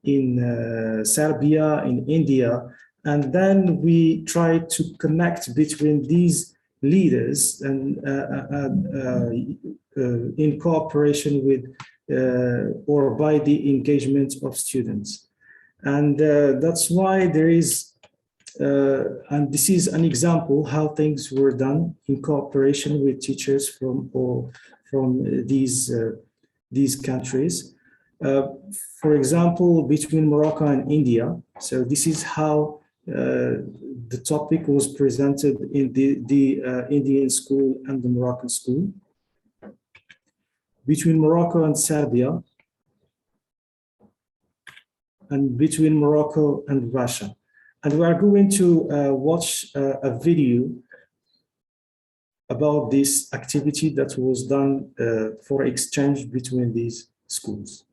Speaker 18: in Serbia, in India. And then we tried to connect between these leaders and in cooperation with or by the engagement of students. And that's why there is, and this is an example how things were done in cooperation with teachers from these countries. For example, between Morocco and India. So this is how the topic was presented in the Indian school and the Moroccan school. Between Morocco and Serbia, and between Morocco and Russia. And we are going to watch a video about this activity that was done for exchange between these schools.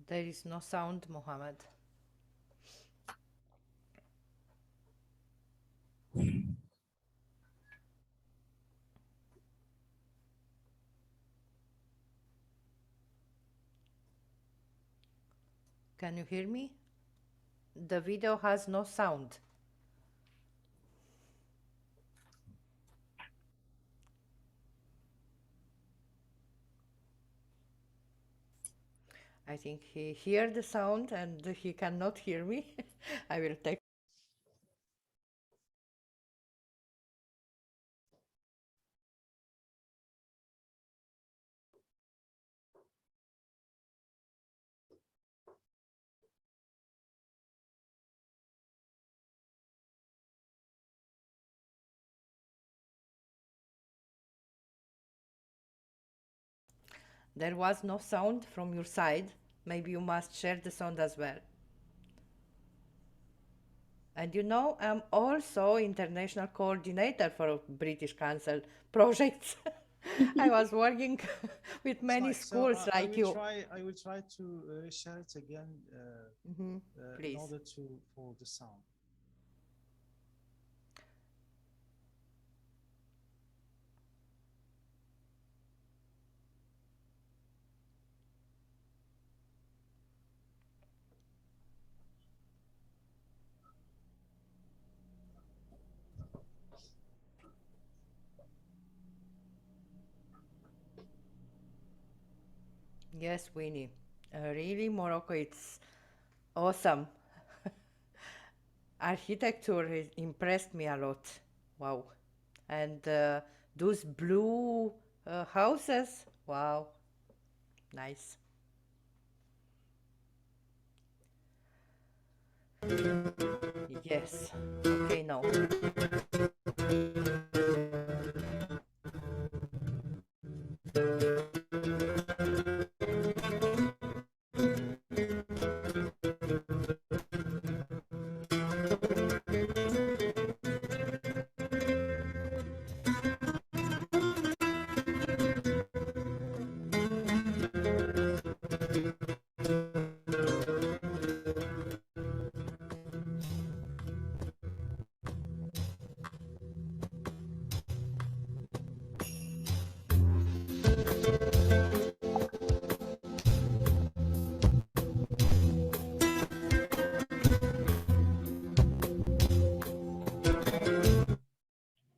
Speaker 1: There is no sound, Mohammed. Can you hear me? The video has no sound. I think he heard the sound and he cannot hear me. I will take. There was no sound from your side. Maybe you must share the sound as well. And you know, I'm also international coordinator for British Council projects. I was working with many schools like you.
Speaker 18: I will try to share it again in
Speaker 1: Please.
Speaker 18: order for the sound.
Speaker 1: Yes, Winnie. Really, Morocco, it's awesome. Architecture impressed me a lot. Wow. And those blue houses, wow, nice. Yes, okay, now.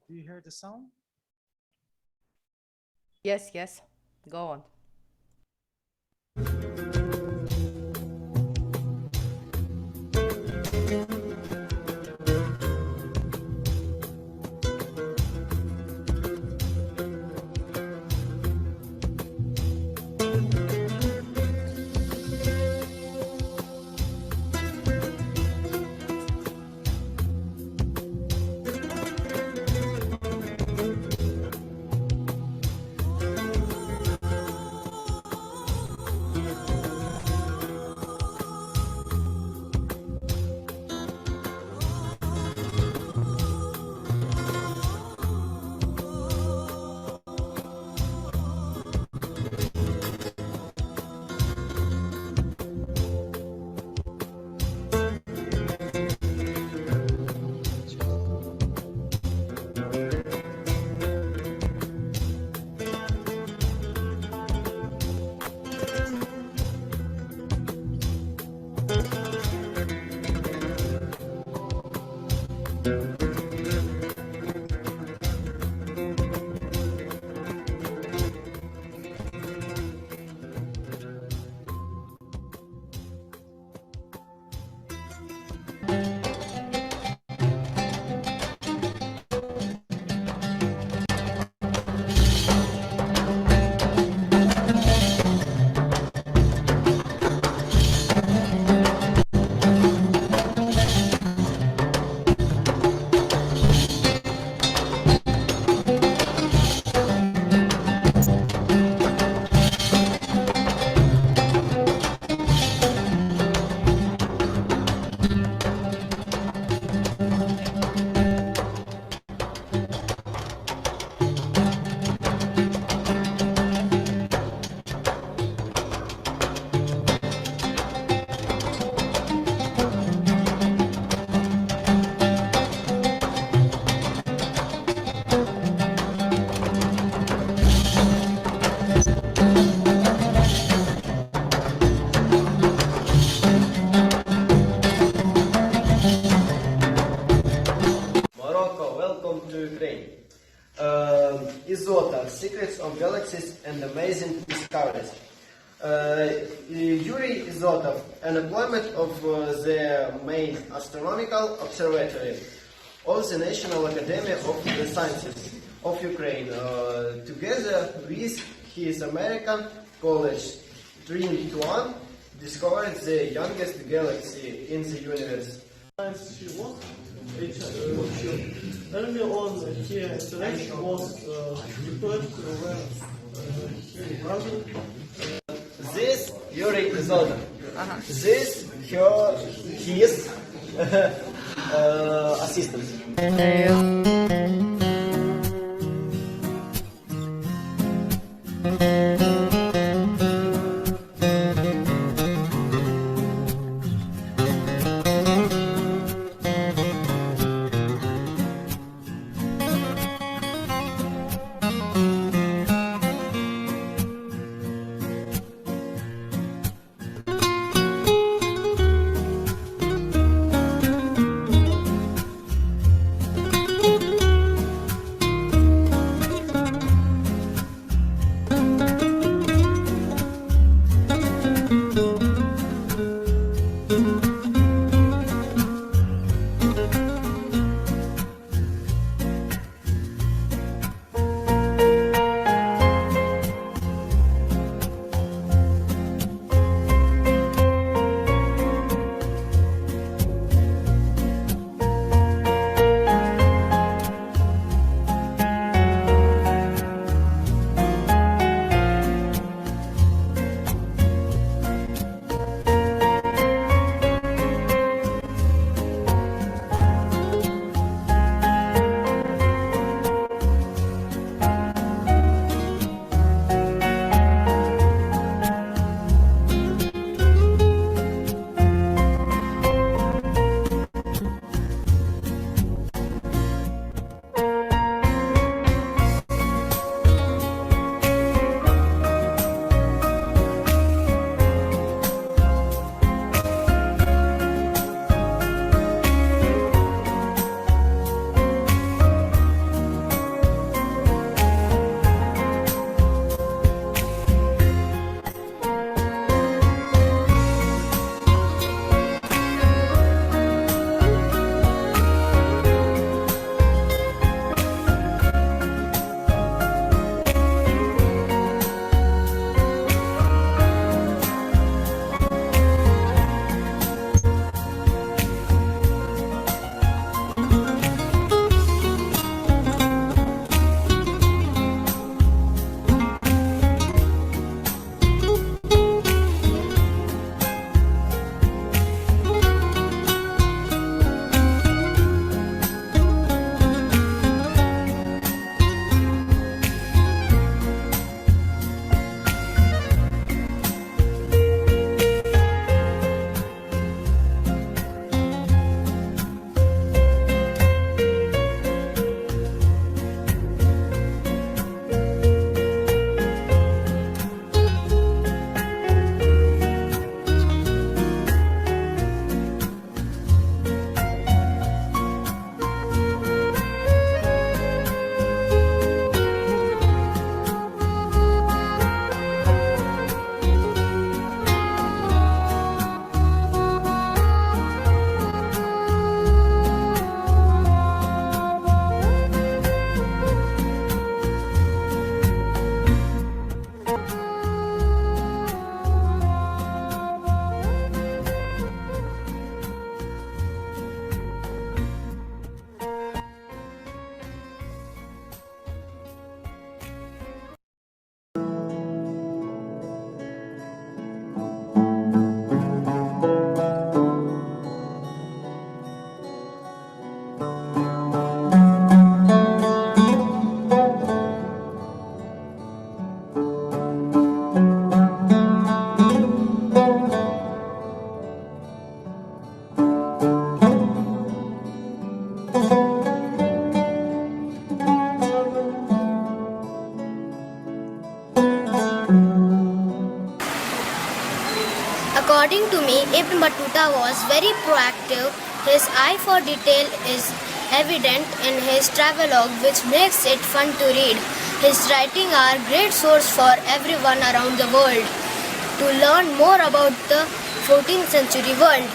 Speaker 18: Do you hear the sound?
Speaker 1: Yes, yes, go on.
Speaker 19: Zota, Secrets of Galaxies and Amazing Discoveries. Yuri Zotov, an employment of the main astronomical observatory of the National Academy of the Sciences of Ukraine, together with his American college Trinity One, discovered the youngest galaxy in the universe.
Speaker 20: Early on, here selection was referred to his brother.
Speaker 19: This Yuri Zotov. This his assistant.
Speaker 10: According to me, Ibn Battuta was very proactive. His eye for detail is evident in his travelogue, which makes it fun to read.
Speaker 9: His writings are a great source for everyone around the world to learn more about the 14th century world.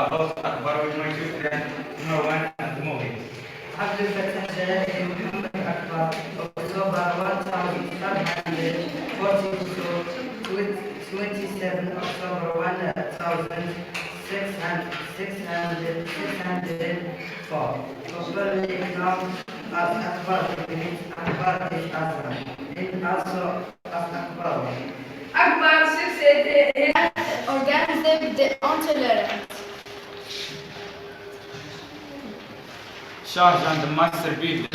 Speaker 21: about Akbar with my children, no one at the moment. عبد الفتاح جلال محمد أكبر October 27 October 1604. Popularly known as Akbar means Akbar is Azam, and also as Akbar. Akbar succeeded his organism the intolerance. Shah Jahan, the master builder.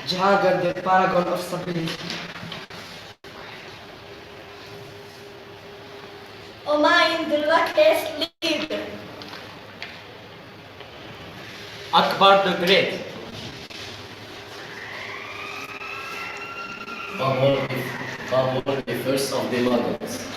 Speaker 21: Jahangir, the paragon of stability.
Speaker 9: Humayun, the luckiest leader.
Speaker 21: Akbar the Great.
Speaker 22: Babur, the first of the Mughals.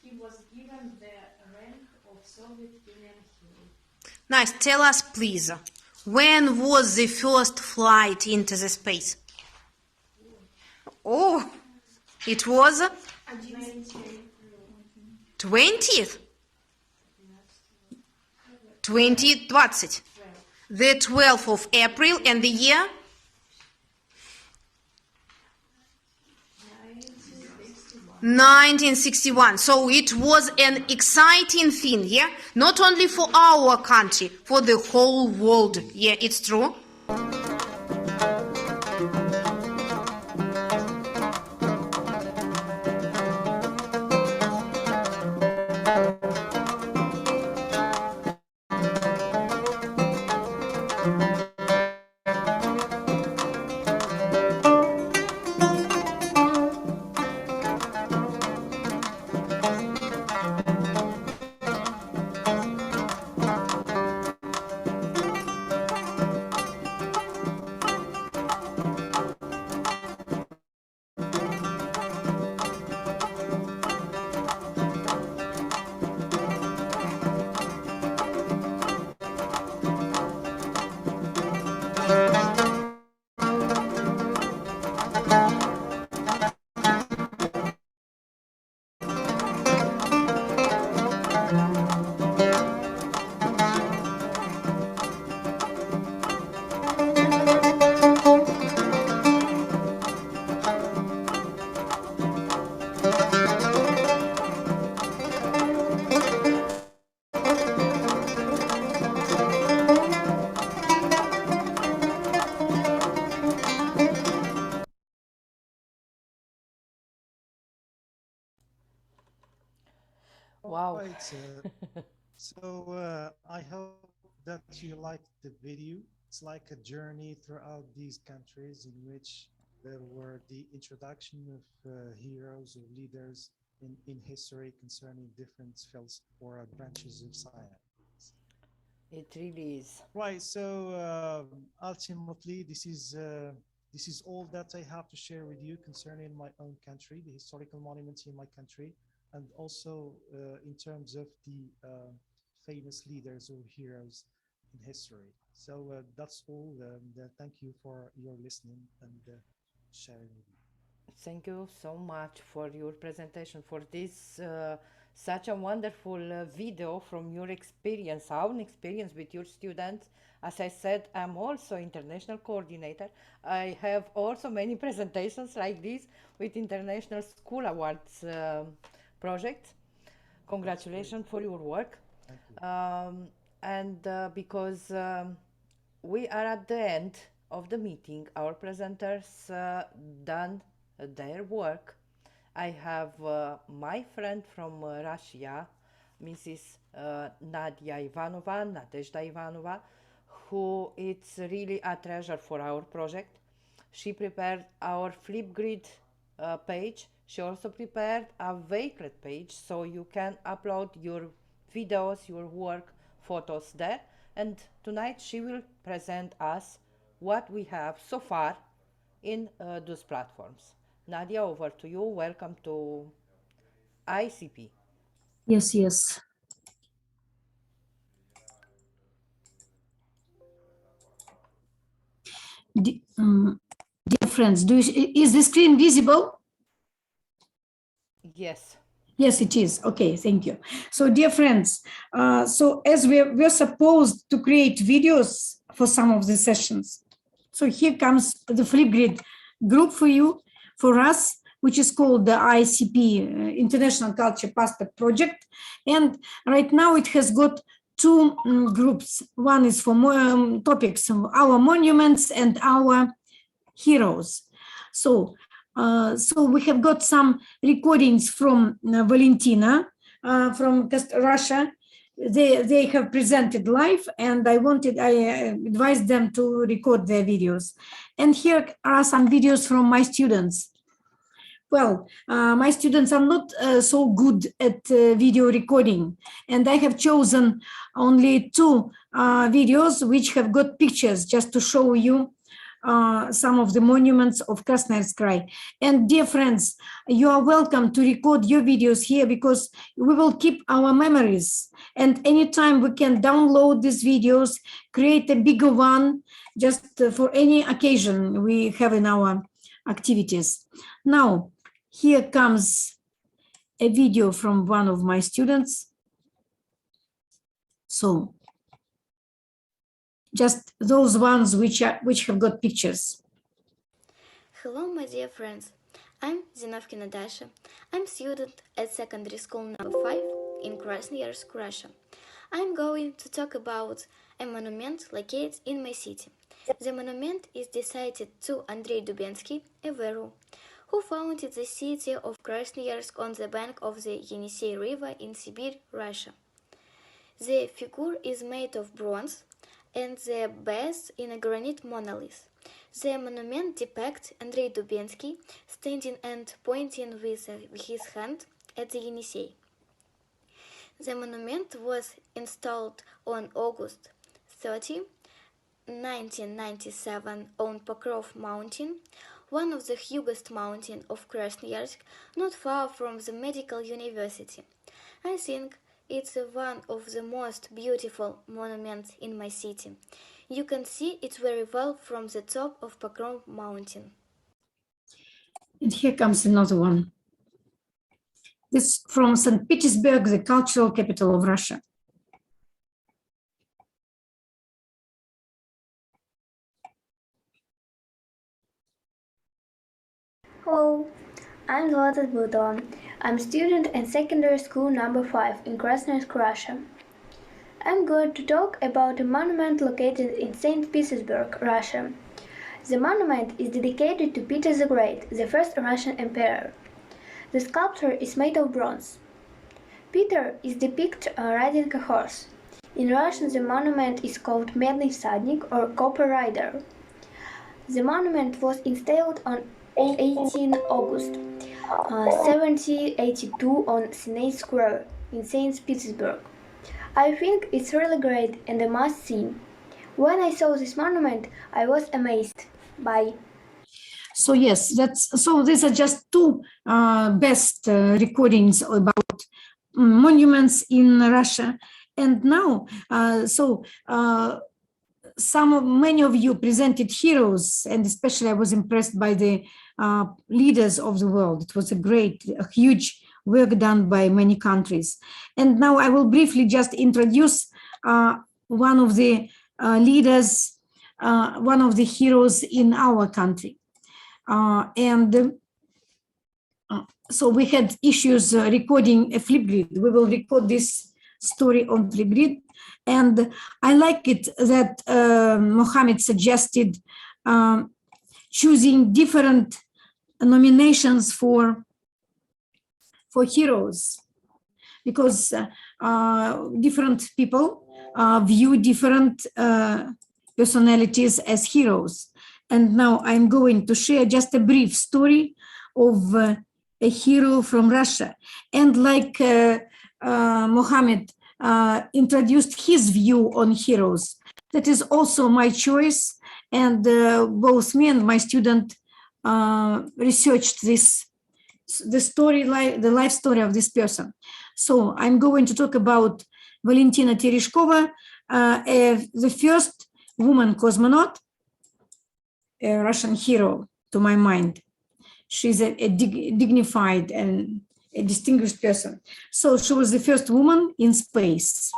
Speaker 1: He was given the rank of Soviet Union hero.
Speaker 3: Nice. Tell us, please, when was the first flight into the space? Oh, it was 20th? 2020. The 12th of April and the year? 1961. So it was an exciting thing, yeah? Not only for our country, for the whole world. Yeah, it's true.
Speaker 1: Wow.
Speaker 18: Right. I hope that you liked the video. It's like a journey throughout these countries in which there were the introduction of heroes or leaders in history concerning different fields or branches of science.
Speaker 1: It really is.
Speaker 18: Right. Ultimately, this is all that I have to share with you concerning my own country, the historical monuments in my country, and also in terms of the famous leaders or heroes in history. That's all. Thank you for your listening and sharing with you.
Speaker 1: Thank you so much for your presentation, for this such a wonderful video from your experience, own experience with your students. As I said, I'm also international coordinator. I have also many presentations like this with International School Awards project. Congratulations for your work.
Speaker 18: Thank you.
Speaker 1: Because we are at the end of the meeting, our presenters done their work. I have my friend from Russia, Mrs. Nadia Ivanova, Nadezhda Ivanova, who is really a treasure for our project. She prepared our Flipgrid page. She also prepared a Wakelet page so you can upload your videos, your work, photos there. And tonight she will present us what we have so far in those platforms. Nadia, over to you. Welcome to ICP.
Speaker 11: Yes, yes. Dear friends, is the screen visible?
Speaker 1: Yes.
Speaker 11: Yes, it is. Okay, thank you. So, dear friends, so as we're supposed to create videos for some of the sessions, so here comes the Flipgrid group for you, for us, which is called the ICP, International Culture Passport Project. And right now it has got two groups. One is for topics, our monuments and our heroes. So we have got some recordings from Valentina from Russia. They have presented live, and I advised them to record their videos. And here are some videos from my students. Well, my students are not so good at video recording, and I have chosen only two videos which have got pictures just to show you some of the monuments of Krasnoyarsk Krai. And dear friends, you are welcome to record your videos here because we will keep our memories. And anytime we can download these videos, create a bigger one, just for any occasion we have in our activities. Now, here comes a video from one of my students. So, just those ones which have got pictures.
Speaker 4: Hello, my dear friends. I'm Zinovkina Dasha. I'm student at secondary school number 5 in Krasnoyarsk, Russia. I'm going to talk about a monument located in my city. The monument is dedicated to Andrei Dubensky, a Veru, who founded the city of Krasnoyarsk on the bank of the Yenisei River in Sibir, Russia. The figure is made of bronze and the base in a granite monolith. The monument depicts Andrei Dubensky standing and pointing with his hand at the Yenisei. The monument was installed on August 30, 1997 on Pokrov Mountain, one of the highest mountains of Krasnoyarsk, not far from the medical university. I think it's one of the most beautiful monuments in my city. You can see it very well from the top of Pokrov Mountain.
Speaker 11: And here comes another one. This from St. Petersburg, the cultural capital of Russia.
Speaker 5: Hello, I'm Zlata Zbudova. I'm student at secondary school number 5 in Krasnoyarsk, Russia. I'm going to talk about a monument located in St. Petersburg, Russia. The monument is dedicated to Peter the Great, the first Russian emperor. The sculpture is made of bronze. Peter is depicted riding a horse. In Russian, the monument is called Medny Всадник or Copper Rider. The monument was installed on 18 August 1782 on Senate Square in St. Petersburg. I think it's really great and a must-see. When I saw this monument, I was amazed. Bye.
Speaker 11: So yes, these are just two best recordings about monuments in Russia. And now, many of you presented heroes, and especially I was impressed by the leaders of the world. It was a huge work done by many countries. And now I will briefly just introduce one of the leaders, one of the heroes in our country. So we had issues recording a Flipgrid. We will record this story on Flipgrid. And I like it that Mohammed suggested choosing different nominations for heroes, because different people view different personalities as heroes. And now I'm going to share just a brief story of a a hero from Russia. And like Mohammed introduced his view on heroes, that is also my choice. And both me and my student researched the life story of this person. So I'm going to talk about Valentina Tereshkova, the first woman cosmonaut, a Russian hero to my mind. She's a dignified and a distinguished person. So she was the first woman in space.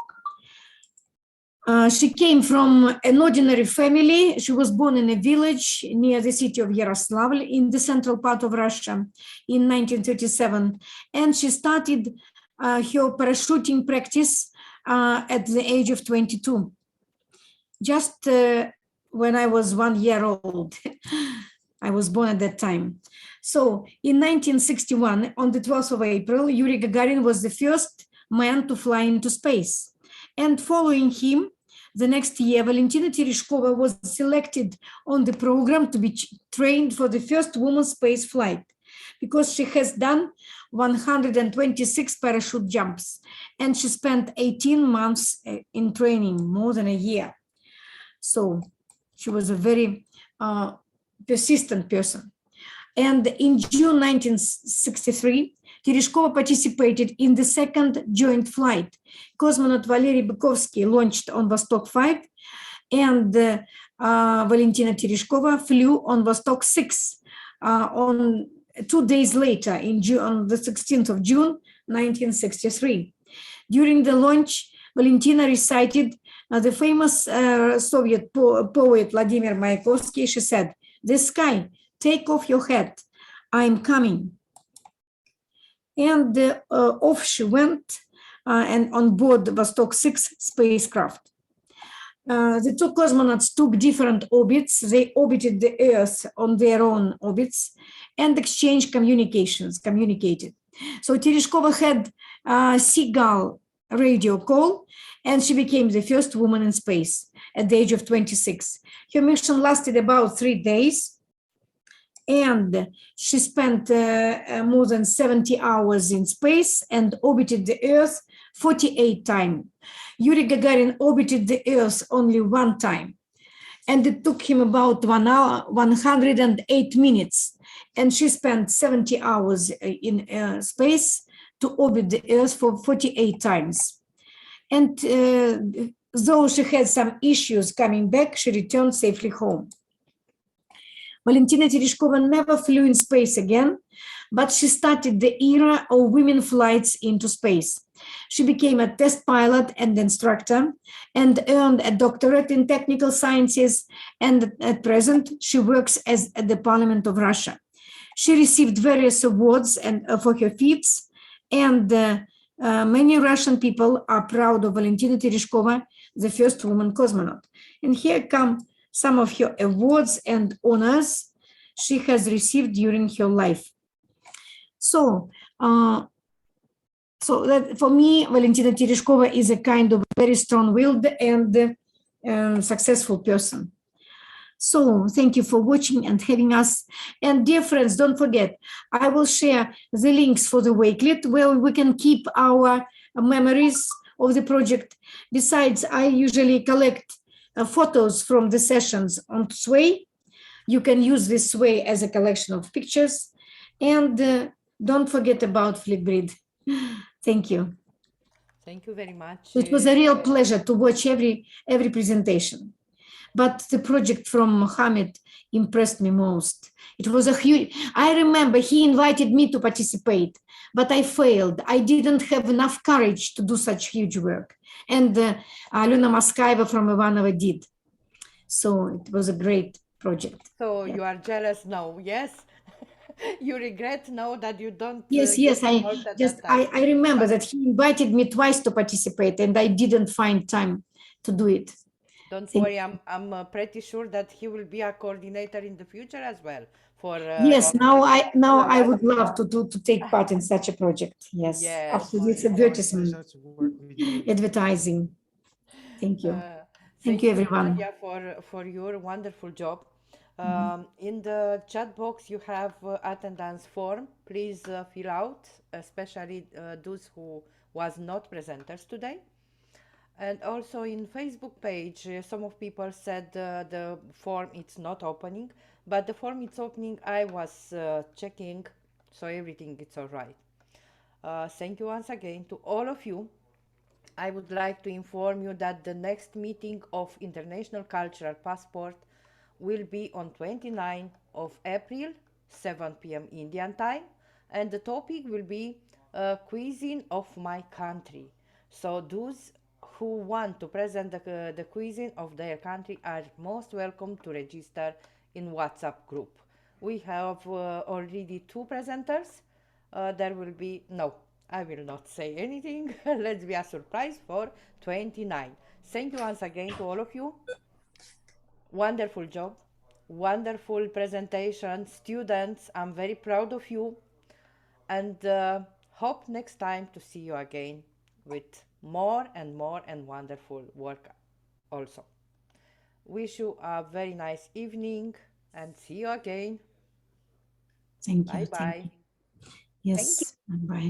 Speaker 11: She came from an ordinary family. She was born in a village near the city of Yaroslavl in the central part of Russia in 1937. And she started her parachuting practice at the age of 22. Just when I was 1 year old. I was born at that time. So in 1961, on the 12th of April, Yuri Gagarin was the first man to fly into space. And following him, the next year, Valentina Tereshkova was selected on the program to be trained for the first woman space flight because she has done 126 parachute jumps and she spent 18 months in training, more than a year. So she was a very persistent person. And in June 1963, Tereshkova participated in the second joint flight. Cosmonaut Valery Bykovsky launched on Vostok 5, and Valentina Tereshkova flew on Vostok 6 on 2 days later, on the 16th of June, 1963. During the launch, Valentina recited the famous Soviet poet Vladimir Mayakovsky. She said, "The sky, take off your hat, I'm coming." And off she went and on board the Vostok 6 spacecraft. The two cosmonauts took different orbits. They orbited the Earth on their own orbits and exchanged communicated. So Tereshkova had a Seagull radio call, and she became the first woman in space at the age of 26. Her mission lasted about 3 days, and she spent more than 70 hours in space and orbited the Earth 48 times. Yuri Gagarin orbited the Earth only 1 time, and it took him about 1 hour, 108 minutes, and she spent 70 hours in space to orbit the Earth for 48 times. And though she had some issues coming back, she returned safely home. Valentina Tereshkova never flew in space again, but she started the era of women flights into space. She became a test pilot and instructor and earned a doctorate in technical sciences, and at present she works at the Parliament of Russia. She received various awards for her feats, and many Russian people are proud of Valentina Tereshkova, the first woman cosmonaut. And here come some of her awards and honors she has received during her life. So that for me, Valentina Tereshkova is a kind of very strong-willed and successful person. So thank you for watching and having us. And dear friends, don't forget, I will share the links for the Wakelet where we can keep our memories of the project. Besides, I usually collect photos from the sessions on Sway. You can use this Sway as a collection of pictures. And don't forget about Flipgrid. Thank you.
Speaker 1: Thank you very much.
Speaker 11: It was a real pleasure to watch every presentation. But the project from Mohammed impressed me most. It was a huge, I remember he invited me to participate, but I failed. I didn't have enough courage to do such huge work. And Alena Moskaeva from Ivanova did. So it was a great project.
Speaker 1: So you are jealous now, yes? You regret now that you don't.
Speaker 11: Yes, I remember that he invited me twice to participate and I didn't find time to do it.
Speaker 1: Don't worry, I'm pretty sure that he will be a coordinator in the future as well. For
Speaker 11: yes, now I would love to take part in such a project. Yes, after this advertisement, advertising. Thank you. Thank you, everyone.
Speaker 1: Nadia, for your wonderful job. In the chat box, you have attendance form. Please fill out, especially those who was not presenters today. And also in Facebook page, some of people said the form it's not opening, but the form it's opening. I was checking, so everything it's all right. Thank you once again to all of you. I would like to inform you that the next meeting of International Cultural Passport will be on 29 of April, 7 p.m. Indian time, and the topic will be cuisine of my country. So those who want to present the cuisine of their country are most welcome to register in WhatsApp group. We have already 2 presenters. There will be, no, I will not say anything. Let's be a surprise for 29. Thank you once again to all of you. Wonderful job, wonderful presentation. Students, I'm very proud of you, and hope next time to see you again with more and more and wonderful work also. Wish you a very nice evening and see you again.
Speaker 11: Thank
Speaker 1: Bye
Speaker 11: you.
Speaker 1: bye.
Speaker 11: Yes, bye.